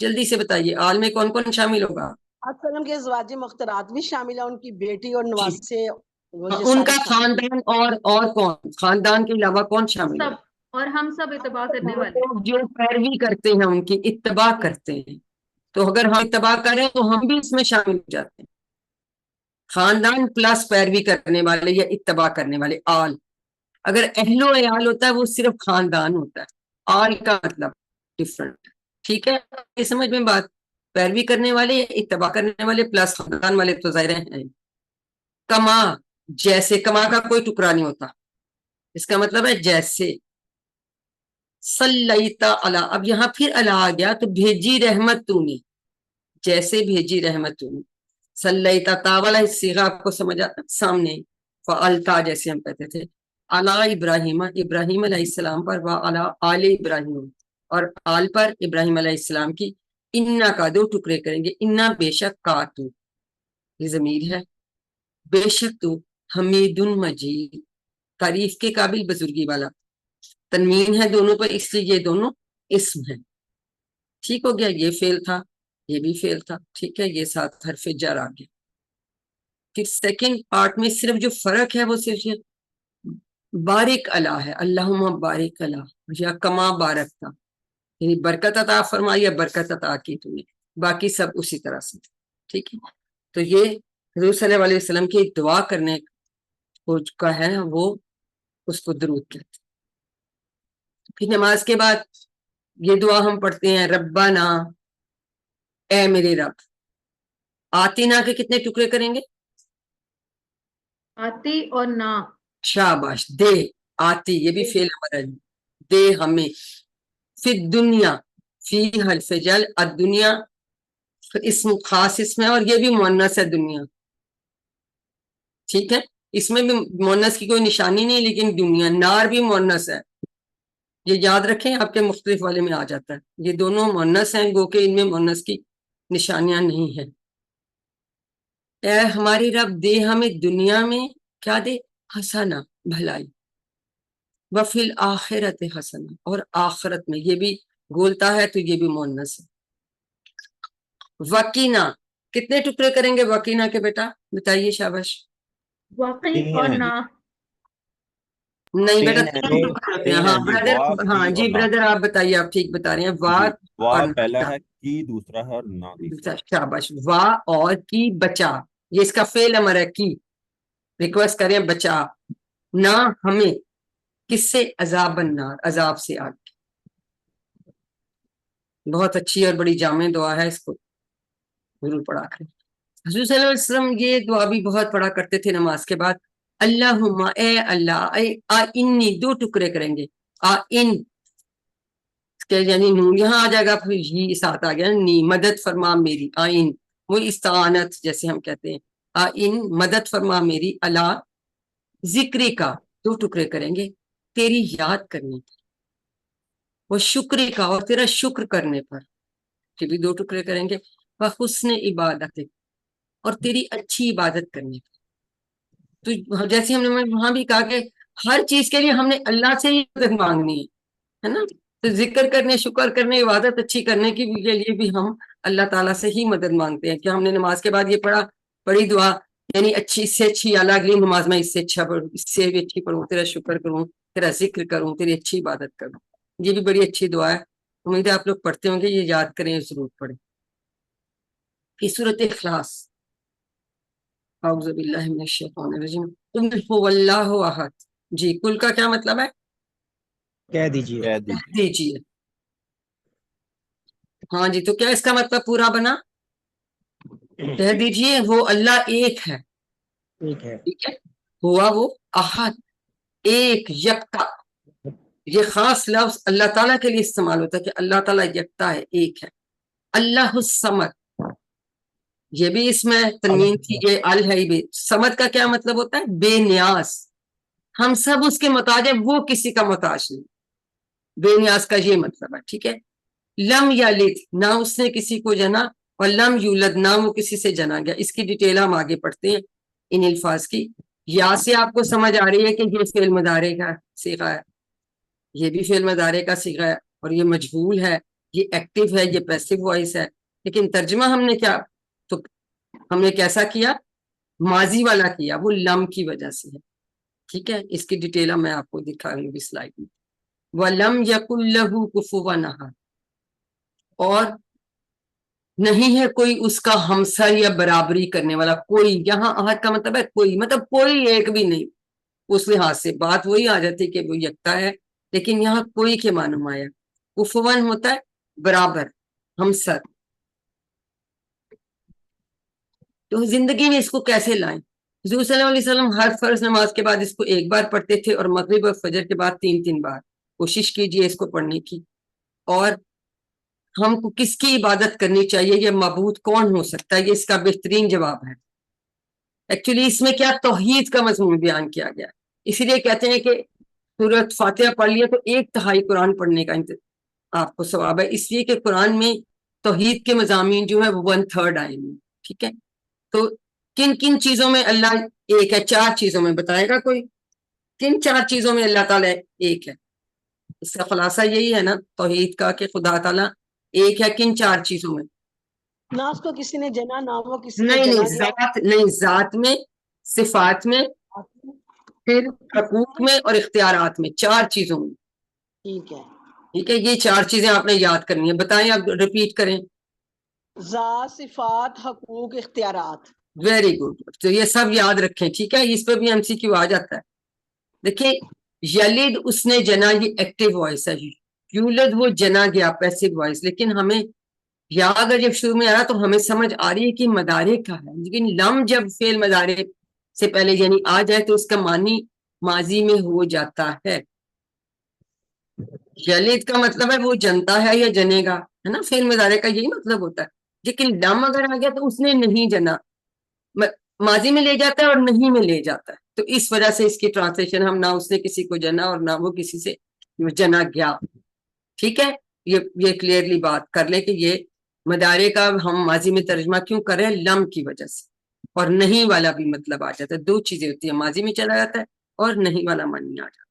جلدی سے بتائیے، آل میں کون کون شامل ہوگا؟ وسلم کے ازواج مختارات بھی شامل ہیں، ان کی بیٹی اور نواسے، وہ یہ ان سارے کا شامل ہیں. خاندان اور کون، خاندان کے علاوہ کون شامل ہے؟ سب، اور ہم سب اتباع کرنے وہ والے. لوگ جو پیروی کرتے ہیں، ان کی اتباع کرتے ہیں. تو اگر ہم اتباع کریں تو ہم بھی اس میں شامل ہو جاتے ہیں. خاندان پلس پیروی کرنے والے یا اتباع کرنے والے، آل. اگر اہل و عیال ہوتا ہے وہ صرف خاندان ہوتا ہے، آل کا مطلب ڈفرنٹ. ٹھیک ہے، یہ سمجھ میں بات؟ پیروی کرنے والے یا اتباع کرنے والے پلس خاندان والے تو ظاہر ہیں. کما، جیسے، کما کا کوئی ٹکڑا نہیں ہوتا، اس کا مطلب ہے جیسے. صلیتا علی، اب یہاں پھر علی آ گیا تو بھیجی رحمت تو نے، جیسے بھیجی رحمت تو نے. صلیتا تا والا صیغہ آپ کو سمجھ آتا سامنے، فعلتا جیسے ہم کہتے تھے. علی ابراہیم، ابراہیم علیہ السلام پر، وعلی آل ابراہیم، اور آل پر ابراہیم علیہ السلام کی. انا کا دو ٹکڑے کریں گے، انا بے شک، کا تو یہ ضمیر ہے، بے شک تو حمید مجید، تعریف کے قابل، بزرگی والا. تنوین ہے دونوں پر، اس لیے یہ دونوں اسم ہیں. ٹھیک ہو گیا، یہ فعل تھا، یہ بھی فعل تھا. ٹھیک ہے، یہ ساتھ حرف جر آ گیا. پھر سیکنڈ پارٹ میں صرف جو فرق ہے وہ صرف یہ بارک اللہ ہے، اللہم بارک اللہ، یا کما بارک تھا، یعنی برکت عطا فرمائی یا برکت عطا کی تم نے. باقی سب اسی طرح سے. ٹھیک ہے، تو یہ حضور صلی اللہ علیہ وسلم کی دعا کرنے کو کا ہے، وہ اس کو درود کہتے ہیں. پھر نماز کے بعد یہ دعا ہم پڑھتے ہیں، ربنا، اے میرے رب. آتینا کے کتنے ٹکڑے کریں گے؟ آتی اور نا. شاباش، دے. آتی یہ بھی فعل امر ہے، دے ہمیں. فی دنیا، فی حرف جل، الدنیا اسم خاص اسم ہے، اور یہ بھی مؤنث ہے دنیا. ٹھیک ہے، اس میں بھی مؤنث کی کوئی نشانی نہیں، لیکن دنیا، نار بھی مؤنث ہے، یہ یاد رکھیں، آپ کے مختلف والے میں آ جاتا ہے. یہ دونوں مؤنث ہیں، گو کہ ان میں مؤنث کی نشانیاں نہیں ہیں. اے ہماری رب، دے ہمیں دنیا میں کیا دے؟ حسنہ، بھلائی. وفی الآخرت حسنہ، اور آخرت میں، یہ بھی گولتا ہے تو یہ بھی مؤنث ہے. وکینا، کتنے ٹکڑے کریں گے وکینا کے بیٹا؟ بتائیے، شاباش. واقعی اور نا. نہیں بیٹا، تین ہیں جی، ہاں تین ہیں جی، بردر، وا، ہاں کی جی اور نا. بردر، آپ بتائیے، آپ ٹھیک بتا رہے ہیں. وا جی، وا اور پہلا نا. ہے، کی دوسرا ہے، اور نا تیسرا. شاباش. وا اور کی، بچا، یہ اس کا فعل امر ہے. کی ریکویسٹ کریں، بچا. نہ ہمیں کس سے؟ عذاب النار، عذاب سے آگ. بہت اچھی اور بڑی جامع دعا ہے، اس کو ضرور پڑھا کریں. حضور صلی اللہ علیہ وسلم یہ دعا بھی بہت پڑھا کرتے تھے نماز کے بعد. اللہم، اے اللہ، انی، دو ٹکڑے کریں گے. ان یعنی نون یہاں آ جائے گا، پھر ہی ساتھ آ گیا نی، مدد فرما میری. آئین وہ استعانت جیسے ہم کہتے ہیں. آئین، مدد فرما میری. اللہ، ذکری کا، دو ٹکڑے کریں گے تیری یاد کرنے پر. وہ شکری کا، اور تیرا شکر کرنے پر، یہ بھی دو ٹکڑے کریں گے. حسن عبادت، اور تیری اچھی عبادت کرنے پر. تو جیسے ہم نے وہاں بھی کہا کہ ہر چیز کے لیے ہم نے اللہ سے ہی مدد مانگنی ہے نا. تو ذکر کرنے، شکر کرنے، عبادت اچھی کرنے کے لیے بھی ہم اللہ تعالیٰ سے ہی مدد مانگتے ہیں. کہ ہم نے نماز کے بعد یہ پڑھا، بڑی دعا، یعنی اچھی، اس سے اچھی، اللہ اگلی نماز میں اس سے اچھا پڑھوں، اس سے بھی اچھی پڑھوں، تیرا شکر کروں، تیرا ذکر کروں، تیری اچھی عبادت کروں. یہ بھی بڑی اچھی دعا ہے، امید ہے آپ لوگ پڑھتے ہوں گے، یہ یاد کریں، ضرور پڑھیں. کی صورت اخلاص، اعوذ باللہ من الشیطان الرجیم، قل هو اللہ احد. جی، کل کا کیا مطلب ہے؟ کہہ دیجئے. کہہ دیجیے. دیجیے. ہاں جی، تو کیا اس کا مطلب پورا بنا؟ کہہ دیجیے وہ اللہ ایک ہے. ٹھیک ہے. ٹھیک ہے، ہوا وہ احد، ایک، یکتا. یہ خاص لفظ اللہ تعالیٰ کے لیے استعمال ہوتا ہے کہ اللہ تعالیٰ یکتا ہے، ایک ہے. اللہ الصمد، یہ بھی اس میں تنوین تھی، یہ ال ہے بے. سمد کا کیا مطلب ہوتا ہے؟ بے نیاز. ہم سب اس کے محتاج ہیں، وہ کسی کا محتاج نہیں. بے نیاز کا یہ مطلب ہے. ٹھیک ہے. لم یلد، نہ اس نے کسی کو جنا، اور لم یولد، نہ وہ کسی سے جنا گیا. اس کی ڈیٹیل ہم آگے پڑھتے ہیں ان الفاظ کی. یا سے آپ کو سمجھ آ رہی ہے کہ یہ فعل مضارع کا صیغہ ہے، یہ بھی فعل مضارع کا صیغہ ہے، اور یہ مجہول ہے، یہ ایکٹیو ہے، یہ پیسو وائس ہے. لیکن ترجمہ ہم نے کیا، تو ہم نے کیسا کیا؟ ماضی والا کیا، وہ لم کی وجہ سے ہے. ٹھیک ہے. اس کی ڈیٹیل میں آپ کو دکھاؤں گی سلائڈ میں. وَلَمْ يَكُنْ لَهُ كُفُوًا أَحَدٌ، اور نہیں ہے کوئی اس کا ہمسر یا برابری کرنے والا. کوئی، یہاں احد کا مطلب ہے کوئی، مطلب کوئی ایک بھی نہیں. اس لحاظ سے بات وہی آ جاتی کہ وہ یکتا ہے، لیکن یہاں کوئی کے معنی میں آیا. کفوان ہوتا ہے برابر، ہمسر. تو زندگی میں اس کو کیسے لائیں؟ حضور صلی اللہ علیہ وسلم ہر فرض نماز کے بعد اس کو ایک بار پڑھتے تھے، اور مغرب اور فجر کے بعد 3 بار. کوشش کیجئے اس کو پڑھنے کی. اور ہم کو کس کی عبادت کرنی چاہیے، یہ معبود کون ہو سکتا ہے، یہ اس کا بہترین جواب ہے. ایکچولی اس میں کیا توحید کا مضمون بیان کیا گیا ہے. اسی لیے کہتے ہیں کہ سورۃ فاتحہ پڑھ لیے تو 1/3 قرآن پڑھنے کا آپ کو ثواب ہے، اس لیے کہ قرآن میں توحید کے مضامین جو ہے وہ 1/3 آئیں گے. ٹھیک ہے. تو کن کن چیزوں میں اللہ ایک ہے؟ 4 چیزوں میں بتائے گا کوئی؟ کن 4 چیزوں میں اللہ تعالیٰ ایک ہے؟ اس کا خلاصہ یہی ہے نا توحید کا، کہ خدا تعالیٰ ایک ہے. کن 4 چیزوں میں؟ نہ اس کو کسی نے جنا، نہ وہ کسی نے نہیں جنا نہیں، گیا. ذات نہیں، ذات میں، صفات میں، پھر حقوق میں، اور اختیارات میں. 4 چیزوں میں. ٹھیک ہے. ٹھیک ہے. یہ 4 چیزیں آپ نے یاد کرنی ہے. بتائیں، آپ ریپیٹ کریں. ذات، صفات، حقوق، اختیارات. Very good. تو یہ سب یاد رکھیں. ٹھیک ہے. اس پہ بھی MCQ آ جاتا ہے. دیکھیں، یلد اس نے جنا، یہ ایکٹیو وائس ہے. یولد وہ جنا گیا، پیسو وائس. لیکن ہمیں یا اگر جب شروع میں آ رہا تو ہمیں سمجھ آ رہی ہے کہ مدارے کا ہے. لیکن لم جب فعل مدارے سے پہلے یعنی آ جائے تو اس کا معنی ماضی میں ہو جاتا ہے. یلد کا مطلب ہے وہ جنتا ہے یا جنے گا، ہے نا. فعل مضارع کا یہی مطلب ہوتا ہے. لیکن لم اگر آ گیا تو اس نے نہیں جنا، ماضی میں لے جاتا ہے اور نہیں میں لے جاتا ہے. تو اس وجہ سے اس کی ٹرانسلیشن ہم، نہ اس نے کسی کو جنا اور نہ وہ کسی سے جنا گیا. ٹھیک ہے. یہ کلیئرلی بات کر لیں کہ یہ مدارے کا ہم ماضی میں ترجمہ کیوں کر رہے ہیں؟ لم کی وجہ سے. اور نہیں والا بھی مطلب آ جاتا ہے. 2 چیزیں ہوتی ہیں، ماضی میں چلا جاتا ہے اور نہیں والا معنی آ جاتا ہے.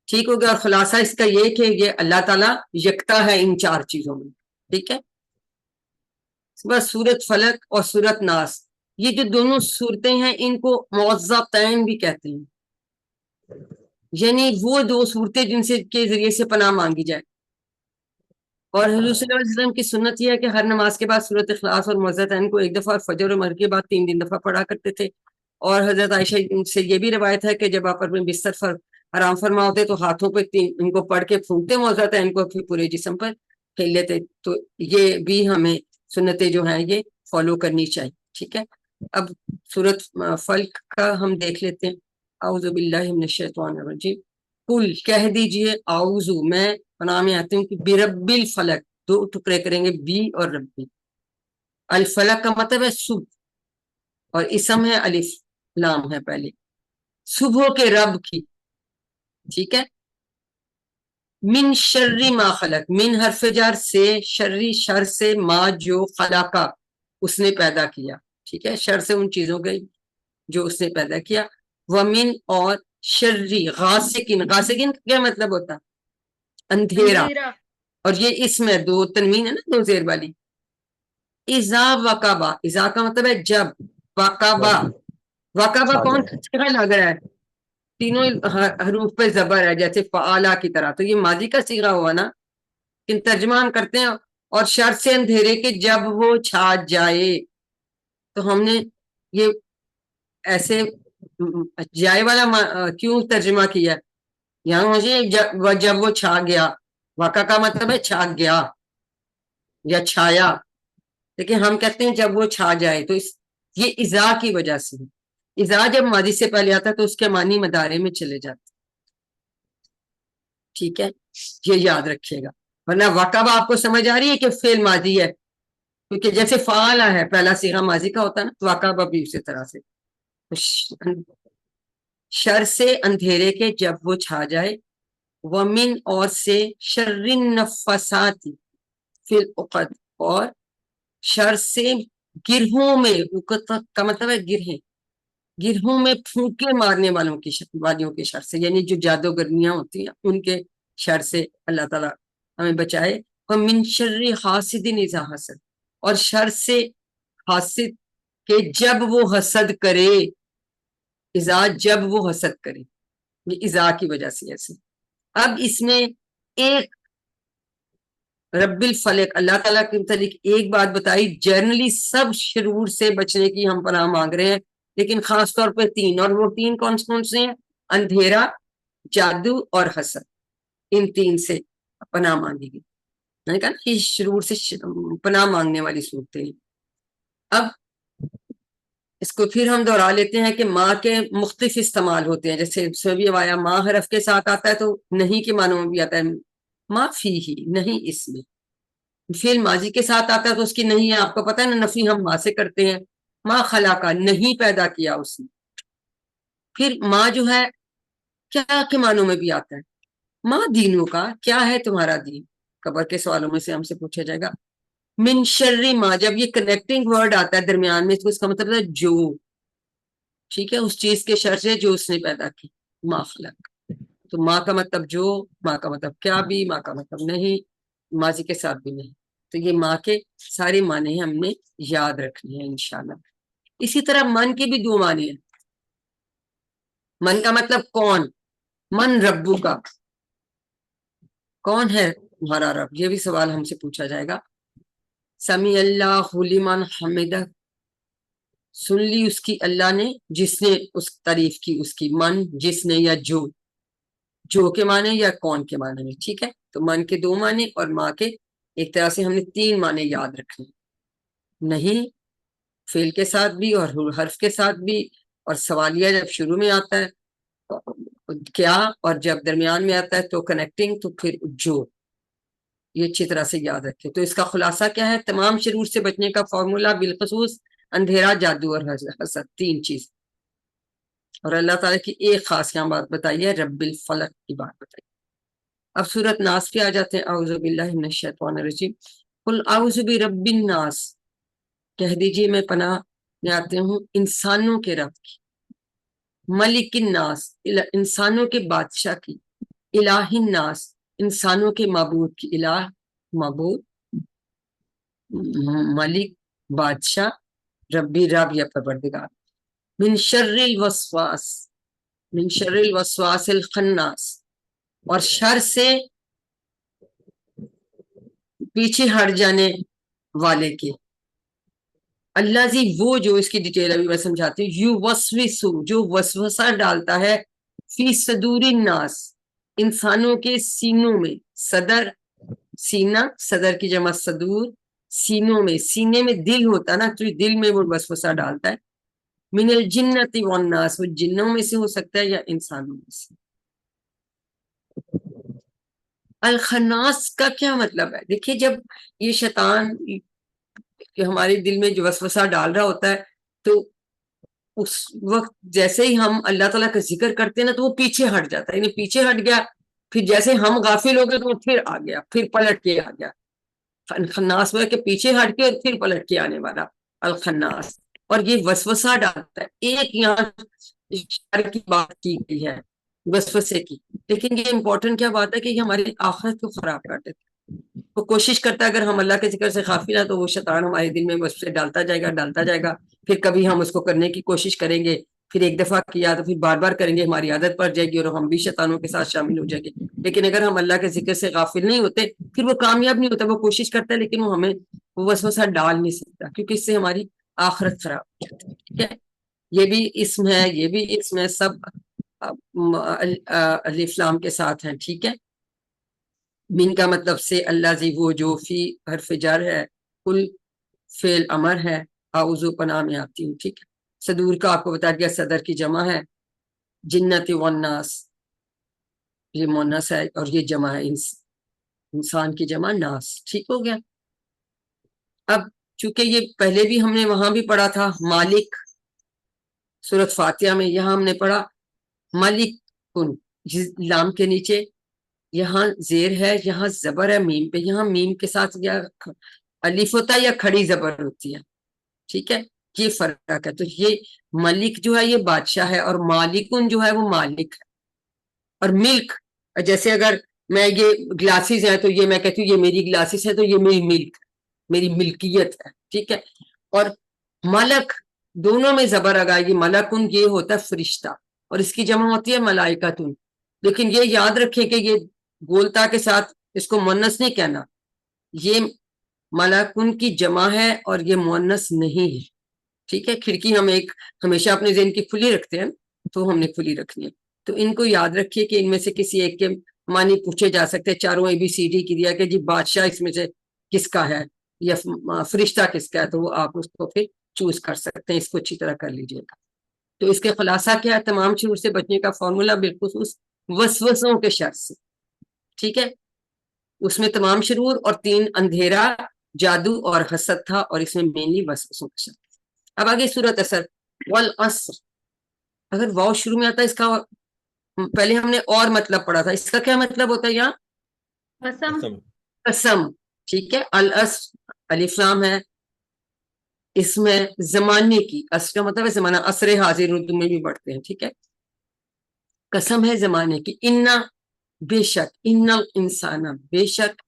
ٹھیک ہو گیا. اور خلاصہ اس کا یہ کہ یہ اللہ تعالیٰ یکتا ہے ان 4 چیزوں میں. ٹھیک ہے. بس سورت فلق اور سورت ناس، یہ جو دونوں صورتیں ہیں ان کو معوذتین بھی کہتے ہیں. یعنی وہ 2 صورتیں جن سے کے ذریعے سے پناہ مانگی جائے. اور حضور صلی اللہ علیہ وسلم کی سنت یہ ہے کہ ہر نماز کے بعد سورت اخلاص اور معوذتین کو 1 دفعہ، اور فجر اور مغرب کے بعد 3 دفعہ پڑھا کرتے تھے. اور حضرت عائشہ سے یہ بھی روایت ہے کہ جب آپ اپنے بستر پر آرام فرما ہوتے تو ہاتھوں پہ ان کو پڑھ کے پھونکتے معوذتین کو، پھر پورے جسم پر پھیل لیتے. تو یہ بھی ہمیں سنتیں جو ہیں یہ فالو کرنی چاہیے. ٹھیک ہے. اب سورت فلق کا ہم دیکھ لیتے ہیں. اعوذ باللہ من الشیطان الرجیم. قل کہہ دیجئے، اعوذ میں پناہ میں آتی ہوں کہ برب الفلق. 2 ٹکڑے کریں گے، بی اور ربی. الفلق کا مطلب ہے صبح، اور اسم ہے الف لام ہے پہلے، صبح کے رب کی. ٹھیک ہے. من شر ما خلق، من حرف جر سے، شری شر سے، ما جو خلقا اس نے پیدا کیا. ٹھیک ہے. شر سے ان چیزوں کے جو اس نے پیدا کیا. ومن اور شری غاسقین، غاسقین کیا مطلب ہوتا؟ اندھیرا. اور یہ اس میں 2 تنوین ہے نا، 2 زیر والی. اذا وقبا، اذا کا مطلب ہے جب. وقبا، وقبا کون سا لگ رہا ہے؟ تینوں حروف پہ زبر ہے جیسے فعالا کی طرح. تو یہ ماضی کا صیغہ ہوا نا. ان ترجمہ ہم کرتے ہیں اور شر سے اندھیرے کے جب وہ چھا جائے. تو ہم نے یہ ایسے جائے والا کیوں ترجمہ کیا؟ یہاں مجھے جب وہ چھا گیا. واقع کا مطلب ہے چھا گیا یا چھایا، لیکن ہم کہتے ہیں جب وہ چھا جائے. تو یہ اذا کی وجہ سے. اذا جب ماضی سے پہلے آتا ہے تو اس کے معنی مدارے میں چلے جاتے. ٹھیک ہے. یہ یاد رکھیے گا. ورنہ واقعہ آپ کو سمجھ آ رہی ہے کہ فعل ماضی ہے. کیونکہ جیسے فعالا ہے پہلا صیغہ ماضی کا ہوتا ہے نا، تو واقعہ بھی اسی طرح سے. شر سے اندھیرے کے جب وہ چھا جائے، ومن اور سے شر النفاسات فی العقد اور شر سے گرہوں میں، عقد کا مطلب ہے گرہیں، گرہوں میں پھونکے مارنے والیوں کے شر سے، یعنی جو جادوگرنیاں ہوتی ہیں ان کے شر سے اللہ تعالیٰ ہمیں بچائے. ومن شر حاسد اذا حسد، اور شر سے حاسد کہ جب وہ حسد کرے، اذا جب وہ حسد کرے، یہ اذا کی وجہ سے ایسے. اب اس میں ایک رب الفلق اللہ تعالیٰ کے متعلق ایک بات بتائی، جنرلی سب شرور سے بچنے کی ہم پناہ مانگ رہے ہیں، لیکن خاص طور پہ تین، اور وہ تین کون سے ہیں؟ اندھیرا، جادو اور حسد. ان تین سے پناہ مانگی گئی. میں نے کہا نا یہ شرور سے پناہ مانگنے والی صورتیں ہیں. اب اس کو پھر ہم دوہرا لیتے ہیں کہ ماں کے مختلف استعمال ہوتے ہیں. جیسے اس میں بھی آیا ماں حرف کے ساتھ آتا ہے تو نہیں کے معنوں میں بھی آتا ہے، ماں فی ہی، نہیں اس میں. فعل ماضی کے ساتھ آتا ہے تو اس کی نہیں ہے، آپ کو پتہ ہے نا، نفی ہم ماں سے کرتے ہیں. ماں خلاقہ، نہیں پیدا کیا اس نے. پھر ماں جو ہے کیا کے معنوں میں بھی آتا ہے، ماں دینوں کا، کیا ہے تمہارا دین؟ قبر کے سوالوں میں سے ہم سے پوچھا جائے گا. من شر ما، جب یہ کنیکٹنگ ورڈ آتا ہے درمیان میں تو اس کا مطلب ہے جو، ٹھیک ہے، اس چیز کے شر سے جو اس نے پیدا کی. ما خلق، تو ماں کا مطلب جو، ماں کا مطلب کیا بھی، ماں کا مطلب نہیں، ماضی کے ساتھ بھی نہیں. تو یہ ماں کے سارے معنی ہم نے یاد رکھنے ہیں انشاءاللہ. اسی طرح من کے بھی دو معنی ہیں. من کا مطلب کون، من ربو کا، کون ہے تمہارا رب، یہ بھی سوال ہم سے پوچھا جائے گا. سمی اللہ لمن حمدہ، سن لی اس کی اللہ نے جس نے اس تعریف کی اس کی. من جس نے یا جو کے معنی یا کون کے معنی میں، ٹھیک ہے. تو من کے دو معنی اور ماں کے ایک طرح سے ہم نے تین معنی یاد رکھنے. نہیں فعل کے ساتھ بھی اور حرف کے ساتھ بھی، اور سوالیہ جب شروع میں آتا ہے کیا، اور جب درمیان میں آتا ہے تو کنیکٹنگ، تو پھر جو. یہ اچھی طرح سے یاد رکھے. تو اس کا خلاصہ کیا ہے؟ تمام شرور سے بچنے کا فارمولا بالخصوص اندھیرا، جادو اور حسد، تین چیز. اور اللہ تعالیٰ کی ایک خاص یہاں بات بتائی ہے، رب الفلق کی بات بتائی. اب سورۃ ناس پہ آ جاتے ہیں. اعوذ باللہ من الشیطان الرجیم. قل اعوذ برب الناس، کہہ دیجیے میں پناہ میں آتے ہوں انسانوں کے رب کی، ملک الناس انسانوں کے بادشاہ کی، الہ الناس انسانوں کے معبود کی. الہ معبود، ملک بادشاہ، ربی رب یا پروردگار. من شر الوسواس، من شر الوسواس الخناس، اور شر سے پیچھے ہٹ جانے والے کے. اللہ جی وہ جو، اس کی ڈیٹیل ابھی میں سمجھاتی ہوں. یو وسوسو، جو وسوسہ ڈالتا ہے، فی صدور الناس انسانوں کے سینوں میں. صدر سینہ، صدر کی جمع صدور، سینوں میں، سینے میں دل ہوتا نا، تو دل میں وہ وسوسہ ڈالتا ہے. من الجنت والناس، وہ جنوں میں سے ہو سکتا ہے یا انسانوں میں سے. الخناس کا کیا مطلب ہے؟ دیکھیے جب یہ شیطان کہ ہمارے دل میں جو وسوسہ ڈال رہا ہوتا ہے تو اس وقت جیسے ہی ہم اللہ تعالیٰ کا ذکر کرتے ہیں نا تو وہ پیچھے ہٹ جاتا ہے. یعنی پیچھے ہٹ گیا، پھر جیسے ہم غافل ہو گئے تو وہ پھر آ گیا، پھر پلٹ کے آ گیا. خناس میں کہ پیچھے ہٹ کے اور پھر پلٹ کے آنے والا الخناس. اور یہ وسوسہ ڈالتا ہے. ایک یہاں شر کی بات کی گئی ہے وسوسے کی، لیکن یہ امپورٹنٹ کیا بات ہے کہ یہ ہماری آخرت کو خراب کر دیتا ہے. وہ کوشش کرتا ہے اگر ہم اللہ کے ذکر سے غافل ہیں تو وہ شیطان ہمارے دل میں وسوسے ڈالتا جائے گا. پھر کبھی ہم اس کو کرنے کی کوشش کریں گے، پھر ایک دفعہ کیا تو پھر بار بار کریں گے، ہماری عادت پڑ جائے گی اور ہم بھی شیطانوں کے ساتھ شامل ہو جائیں گے. لیکن اگر ہم اللہ کے ذکر سے غافل نہیں ہوتے پھر وہ کامیاب نہیں ہوتا. وہ کوشش کرتا ہے لیکن وہ ہمیں وہ وسوسہ ڈال نہیں سکتا، کیونکہ اس سے ہماری آخرت خراب ہو جاتی ہے. ٹھیک ہے، یہ بھی اسم ہے، یہ بھی اسم ہے، سب الف لام کے ساتھ ہیں. ٹھیک ہے، من کا مطلب سے، اللہ زی وہ جو، فی حرف جر ہے، کل فعل امر ہے، اعوذ پناہ میں آتی ہوں. ٹھیک ہے، صدور کا آپ کو بتا دیا صدر کی جمع ہے، جنت والناس یہ مونس ہے اور یہ جمع ہے انسان کی جمع ناس. ٹھیک ہو گیا. اب چونکہ یہ پہلے بھی ہم نے وہاں بھی پڑھا تھا مالک سورۃ فاتحہ میں، یہاں ہم نے پڑھا مالک کن، لام کے نیچے یہاں زیر ہے، یہاں زبر ہے میم پہ، یہاں میم کے ساتھ یا الف ہوتا ہے یا کھڑی زبر ہوتی ہے، ٹھیک ہے، یہ فرق ہے۔ تو یہ ملک جو ہے یہ بادشاہ ہے، اور مالکن جو ہے وہ مالک ہے۔ اور ملک، جیسے اگر میں یہ گلاسز ہیں تو یہ میں کہتی ہوں یہ میری گلاسز ہے تو یہ میری ملک، میری ملکیت ہے، ٹھیک ہے۔ اور ملک دونوں میں زبر آ گئی، ملکن یہ ہوتا ہے فرشتہ، اور اس کی جمع ہوتی ہے ملائکتن، لیکن یہ یاد رکھیں کہ یہ گولتا کے ساتھ اس کو مؤنث نہیں کہنا، یہ ملکن کی جمع ہے اور یہ مؤنث نہیں ہے، ٹھیک ہے۔ کھڑکی ہم ایک ہمیشہ اپنے ذہن کی کھلی رکھتے ہیں، تو ہم نے کھلی رکھنی ہے، تو ان کو یاد رکھیے کہ ان میں سے کسی ایک کے معنی پوچھے جا سکتے ہیں، چاروں اے بی سی ڈی کی دیا کہ جی بادشاہ اس میں سے کس کا ہے یا فرشتہ کس کا ہے، تو وہ آپ اس کو پھر چوز کر سکتے ہیں، اس کو اچھی طرح کر لیجئے گا۔ تو اس کے خلاصہ کیا ہے؟ تمام شرور سے بچنے کا فارمولا بالخصوص وسوسوں کے شر سے، ٹھیک ہے، اس میں تمام شرور اور 3 اندھیرا، جادو اور حسد تھا، اور اس میں مینلی وسوسوں کا شر۔ اب آگے سورۃ اثر، والعصر، اگر واو شروع میں آتا ہے، اس کا پہلے ہم نے اور مطلب پڑھا تھا، اس کا کیا مطلب ہوتا ہے یہاں؟ قسم، قسم، ٹھیک ہے، العصر الف لام ہے، اس میں زمانے کی، عصر کا مطلب ہے زمانہ، عصر حاضر اردو میں بھی پڑھتے ہیں، ٹھیک ہے، قسم ہے زمانے کی، انا بے شک، ان الانسان بے شک،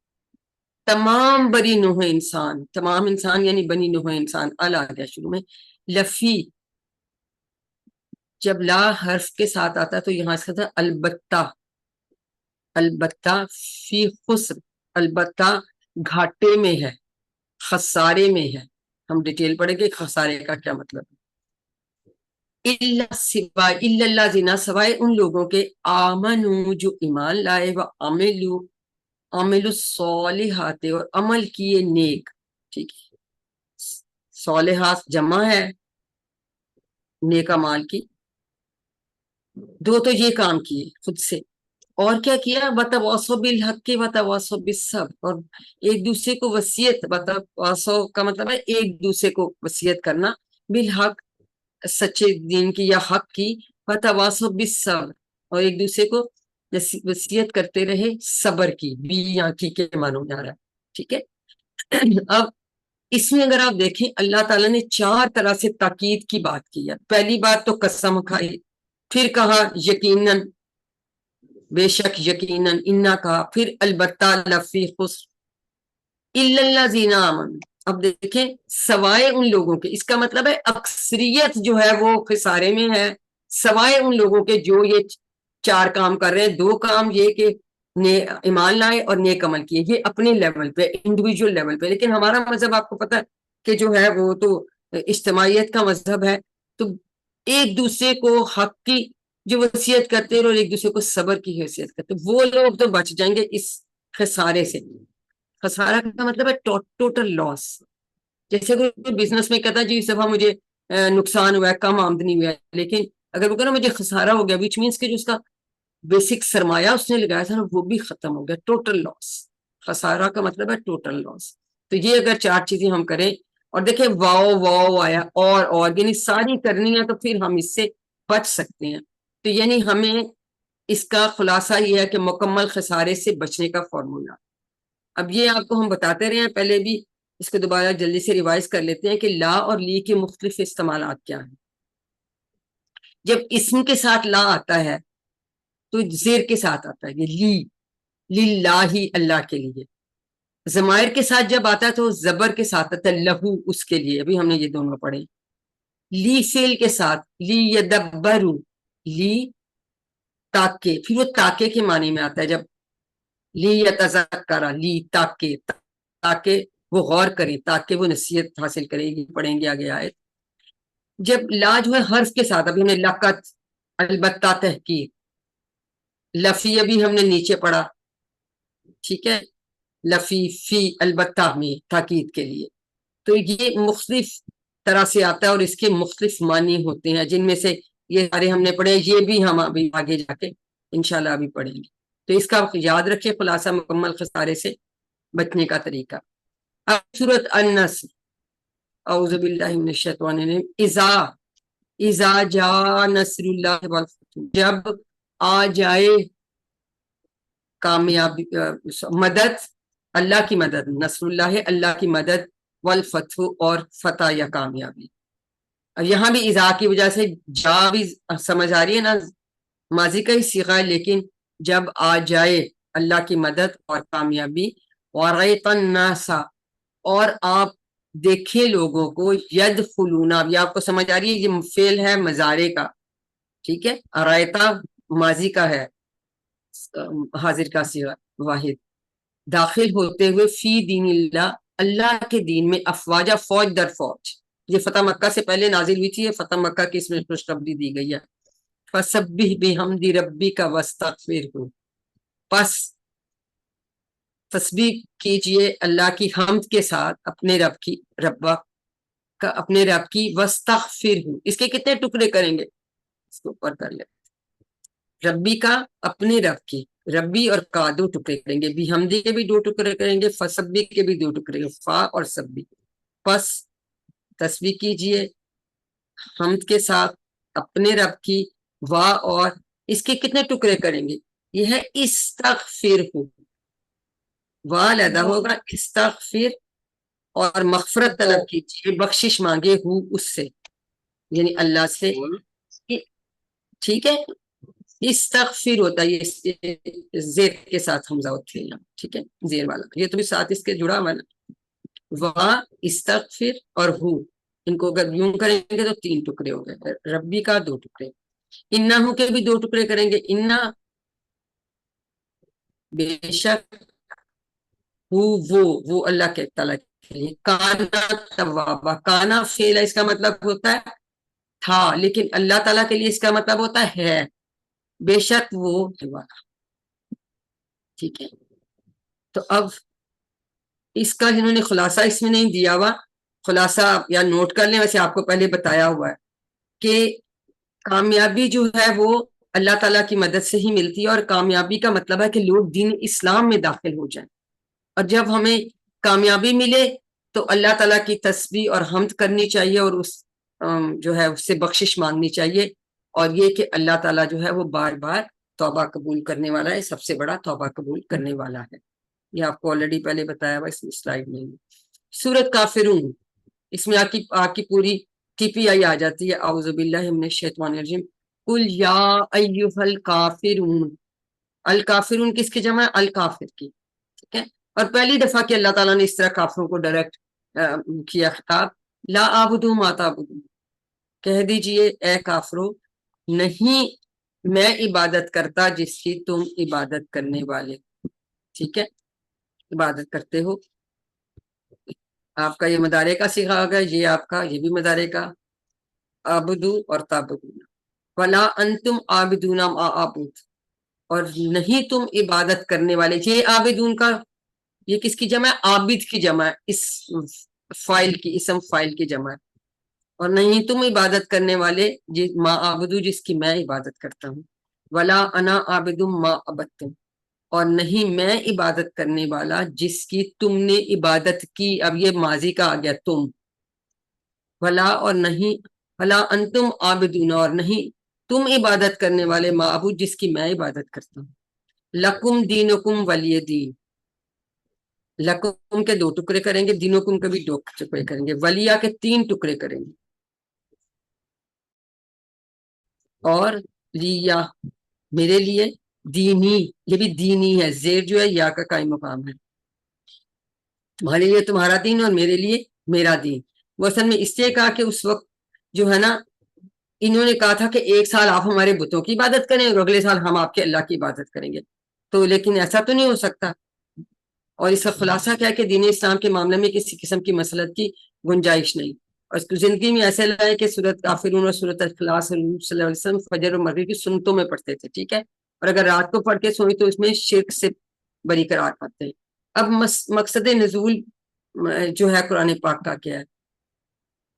تمام بری نوح انسان، تمام انسان یعنی بنی نوح انسان، ال آ گیا شروع میں، لفی، جب لا حرف کے ساتھ آتا تو یہاں سے تھا البتہ، البتہ فی خسر، البتہ گھاٹے میں ہے، خسارے میں ہے، ہم ڈیٹیل پڑھیں گے خسارے کا کیا مطلب ہے۔ الا سوائے، الا الذین، سوائے ان لوگوں کے، آمنو جو ایمان لائے، و عملو، عمل الصالحات، اور عمل کیے نیک، ٹھیک ہے، صالحات جمع ہے نیک اعمال کی، دو تو یہ کام کیے خود سے، اور کیا کیا، وتواصوا بالحق وتواصوا بالصبر، اور ایک دوسرے کو وصیت، وتواصوا کا مطلب ہے ایک دوسرے کو وصیت کرنا، بالحق سچے دین کی یا حق کی، وتواصوا بالصبر، اور ایک دوسرے کو وصیت کرتے رہے صبر کی، بی یا کی کے معنوں میں آ رہا ہے، ٹھیک ہے۔ اب اس میں اگر آپ دیکھیں اللہ تعالیٰ نے 4 طرح سے تاکید کی بات کی ہے۔ پہلی بات تو قسم کھائی، پھر کہا یقیناً، بے شک یقیناً، انا کہا، پھر البتہ، لفی خسر، الا الذین آمنوا، اب دیکھیں سوائے ان لوگوں کے، اس کا مطلب ہے اکثریت جو ہے وہ خسارے میں ہے، سوائے ان لوگوں کے جو یہ 4 کام کر رہے ہیں، 2 کام یہ کہ ایمان لائے اور نیک عمل کیے، یہ اپنے لیول پہ، انڈیویجول لیول پہ، لیکن ہمارا مذہب آپ کو پتہ ہے کہ جو ہے وہ تو اجتماعیت کا مذہب ہے، تو ایک دوسرے کو حق کی جو وصیت کرتے ہیں اور ایک دوسرے کو صبر کی حیثیت کرتے ہیں، وہ لوگ تو بچ جائیں گے اس خسارے سے۔ خسارہ کا مطلب ہے ٹوٹل لاس، جیسے کوئی بزنس میں کہتا ہے جی صبح مجھے نقصان ہوا ہے، کم آمدنی ہوا ہے، لیکن اگر وہ کہنا مجھے خسارہ ہو گیا، وچ مینس کہ جو اس کا بیسک سرمایہ اس نے لگایا تھا نا وہ بھی ختم ہو گیا، ٹوٹل لاس۔ خسارہ کا مطلب ہے ٹوٹل لاس۔ تو یہ اگر 4 چیزیں ہم کریں، اور دیکھیں واو آیا، اور یعنی ساری کرنی ہے، تو پھر ہم اس سے بچ سکتے ہیں۔ تو یعنی ہمیں اس کا خلاصہ یہ ہے کہ مکمل خسارے سے بچنے کا فارمولا۔ اب یہ آپ کو ہم بتاتے رہے ہیں پہلے بھی، اس کو دوبارہ جلدی سے ریوائز کر لیتے ہیں کہ لا اور لی کے مختلف استعمالات کیا ہیں۔ جب اسم کے ساتھ لا آتا ہے تو زیر کے ساتھ آتا ہے، یہ للہ، اللہ کے لیے۔ ضمائر کے ساتھ جب آتا ہے تو زبر کے ساتھ آتا ہے، لہو، اس کے لیے، ابھی ہم نے یہ دونوں پڑھے۔ لی فعل کے ساتھ، لی یدبرو، لی تاکہ، پھر وہ تاکہ کے معنی میں آتا ہے، جب لی یتذکر، لی تاکہ وہ غور کریں، تاکہ وہ نصیحت حاصل کرے گی، پڑھیں گے آگے آیت۔ جب لا جو ہے حرف کے ساتھ، ابھی ہم نے لقت، البتہ، تحقیق، لفی ابھی ہم نے نیچے پڑھا، ٹھیک ہے، لفی، فی، البتہ میں تاکید کے لیے۔ تو یہ مختلف طرح سے آتا ہے اور اس کے مختلف معنی ہوتے ہیں، جن میں سے یہ سارے ہم نے پڑھے، یہ بھی ہم ابھی آگے جا کے انشاءاللہ ابھی پڑھیں گے۔ تو اس کا یاد رکھیں، خلاصہ مکمل خسارے سے بچنے کا طریقہ۔ اب سورۃ النصر، اعوذ باللہ من الشیطان الرجیم، اذا جاء نصر اللہ والفتح، جب آ جائے کامیابی، مدد، اللہ کی مدد، نصر اللہ اللہ کی مدد، والفتح اور فتح یا کامیابی. یہاں بھی اذا کی وجہ سے جا بھی سمجھ آ رہی ہے نا، ماضی کا ہی صیغہ ہے، لیکن جب آ جائے اللہ کی مدد اور کامیابی. وَرَأَيْتَ النَّاسَ، اور آپ دیکھیں لوگوں کو، يَدْخُلُونَ، یہ آپ کو سمجھ آ رہی ہے، یہ فعل ہے مضارع کا، ٹھیک ہے، رایتا ماضی کا ہے، حاضر کا صیغہ واحد، داخل ہوتے ہوئے فی دین اللہ، اللہ کے دین میں، افواجہ، فوج در فوج. یہ فتح مکہ سے پہلے نازل ہوئی تھی، یہ فتح مکہ کی اس میں خوشخبری دی گئی ہے. فسبح بحمد ربک واستغفرہ، پس تسبیح کیجئے اللہ کی حمد کے ساتھ اپنے رب کی واستغفرہ. اس کے کتنے ٹکڑے کریں گے؟ اس کو اوپر کر لیں. ربی کا، اپنے رب کی، ربی اور کا 2 ٹکڑے کریں گے، بحمدی کے بھی 2 ٹکڑے کریں گے، فسبح کے بھی 2 ٹکڑے گے، فا اور سبی. پس تسبیح کیجئے حمد کے ساتھ اپنے رب کی، وا، اور اس کے کتنے ٹکڑے کریں گے؟ یہ ہے استغفرہ، وا علیحدہ ہوگا، استغفر، اور مغفرت طلب کیجیے، بخشش مانگے ہو اس سے، یعنی اللہ سے، ٹھیک ہے. استغفر ہوتا ہے یہ زیر کے ساتھ حمزہ ہوتے ہیں، ٹھیک ہے، زیر والا، یہ تو بھی ساتھ اس کے جڑا ہوا نا. وا، استغفر اور ہو، ان کو اگر یوں کریں گے تو 3 ٹکڑے ہو گئے. ربی کا 2 ٹکڑے، انہو کے بھی 2 ٹکڑے کریں گے، انا بے شک، وہ اللہ کے تعالیٰ کے لیے، کانا توابا، کانا فعل ہے، اس کا مطلب ہوتا ہے تھا، لیکن اللہ تعالیٰ کے لیے اس کا مطلب ہوتا ہے بے شک وہ ہے والا، ٹھیک ہے. تو اب اس کا جنہوں نے خلاصہ اس میں نہیں دیا ہوا، خلاصہ یا نوٹ کر لیں، ویسے آپ کو پہلے بتایا ہوا ہے کہ کامیابی جو ہے وہ اللہ تعالیٰ کی مدد سے ہی ملتی ہے، اور کامیابی کا مطلب ہے کہ لوگ دین اسلام میں داخل ہو جائیں. اور جب ہمیں کامیابی ملے تو اللہ تعالیٰ کی تسبیح اور حمد کرنی چاہیے، اور اس جو ہے اس سے بخشش مانگنی چاہیے، اور یہ کہ اللہ تعالیٰ جو ہے وہ بار بار توبہ قبول کرنے والا ہے، سب سے بڑا توبہ قبول کرنے والا ہے. یہ آپ کو آلریڈی پہلے بتایا ہوا، اس سلائیڈ میں. سورۃ کافرون، اس میں آپ کی پوری TPI آ جاتی ہے، اعوذ باللہ من الشیطان الرجیم. قل یا ایھا الکافرون، الکافرون کس کی جمع ہے؟ الکافر کی، ٹھیک ہے. اور پہلی دفعہ کہ اللہ تعالیٰ نے اس طرح کافروں کو ڈائریکٹ کیا خطاب، لا اعبد ما تعبدون، کہہ دیجئے اے کافرو، نہیں میں عبادت کرتا جس کی تم عبادت کرنے والے، ٹھیک ہے، عبادت کرتے ہو. آپ کا یہ مضارع کا صیغہ آ گیا، یہ آپ کا، یہ بھی مضارع کا، عبدو اور تعبدون. ولا انتم عابدون ما اعبد، اور نہیں تم عبادت کرنے والے. یہ عابدون کا یہ کس کی جمع ہے؟ عابد کی جمع ہے، اس فائل کی، اسم فائل کی جمع ہے. اور نہیں تم عبادت کرنے والے ما عابدو، جس کی میں عبادت کرتا ہوں. ولا انا عابد ما عبدتم، اور نہیں میں عبادت کرنے والا جس کی تم نے عبادت کی. اب یہ ماضی کا آ گیا تم. ولا، اور نہیں، ولا انتم عابدون، اور نہیں تم عبادت کرنے والے معبود جس کی میں عبادت کرتا ہوں. لکم دینکم ولی دین، لکم کے 2 ٹکڑے کریں گے، دینکم کے بھی 2 ٹکڑے کریں گے، ولیہ کے 3 ٹکڑے کریں گے. اور لیا، میرے لیے، دینی، یہ بھی دینی ہے، زیر جو ہے یا کا قائم مقام ہے. تمہارے لیے تمہارا دین اور میرے لیے میرا دین. وہ اصل میں اس لیے کہا کہ اس وقت جو ہے نا، انہوں نے کہا تھا کہ 1 سال آپ ہمارے بتوں کی عبادت کریں اور اگلے سال ہم آپ کے اللہ کی عبادت کریں گے، تو لیکن ایسا تو نہیں ہو سکتا. اور اس کا خلاصہ کیا ہے کہ دین اسلام کے معاملے میں کسی قسم کی مسلط کی گنجائش نہیں. اور اس کو زندگی میں ایسے لائے کہ سورۃ کافرون اور سورۃ اخلاص صلی اللہ علیہ وسلم فجر اور مغرب کی سنتوں میں پڑھتے تھے، ٹھیک ہے. اور اگر رات کو پڑھ کے سوئی تو اس میں شرک سے بری قرار پاتے ہیں. اب مقصد نزول جو ہے قرآن پاک کا کیا ہے؟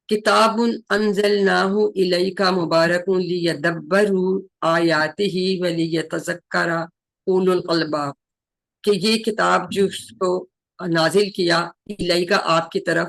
کتاب انزلناہ الیک مبارک لیدبروا آیاتہ ولیتذکر اولو الالباب، کہ یہ کتاب جو اس کو نازل کیا الیک آپ کی طرف،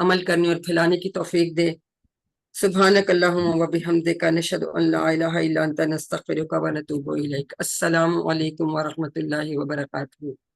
عمل کرنے اور پھیلانے کی توفیق دے. سبحانک اللہم و بحمدک نشہد ان لا الہ الا انت نستغفرک و نتوب الیک. السلام علیکم ورحمۃ اللہ وبرکاتہ.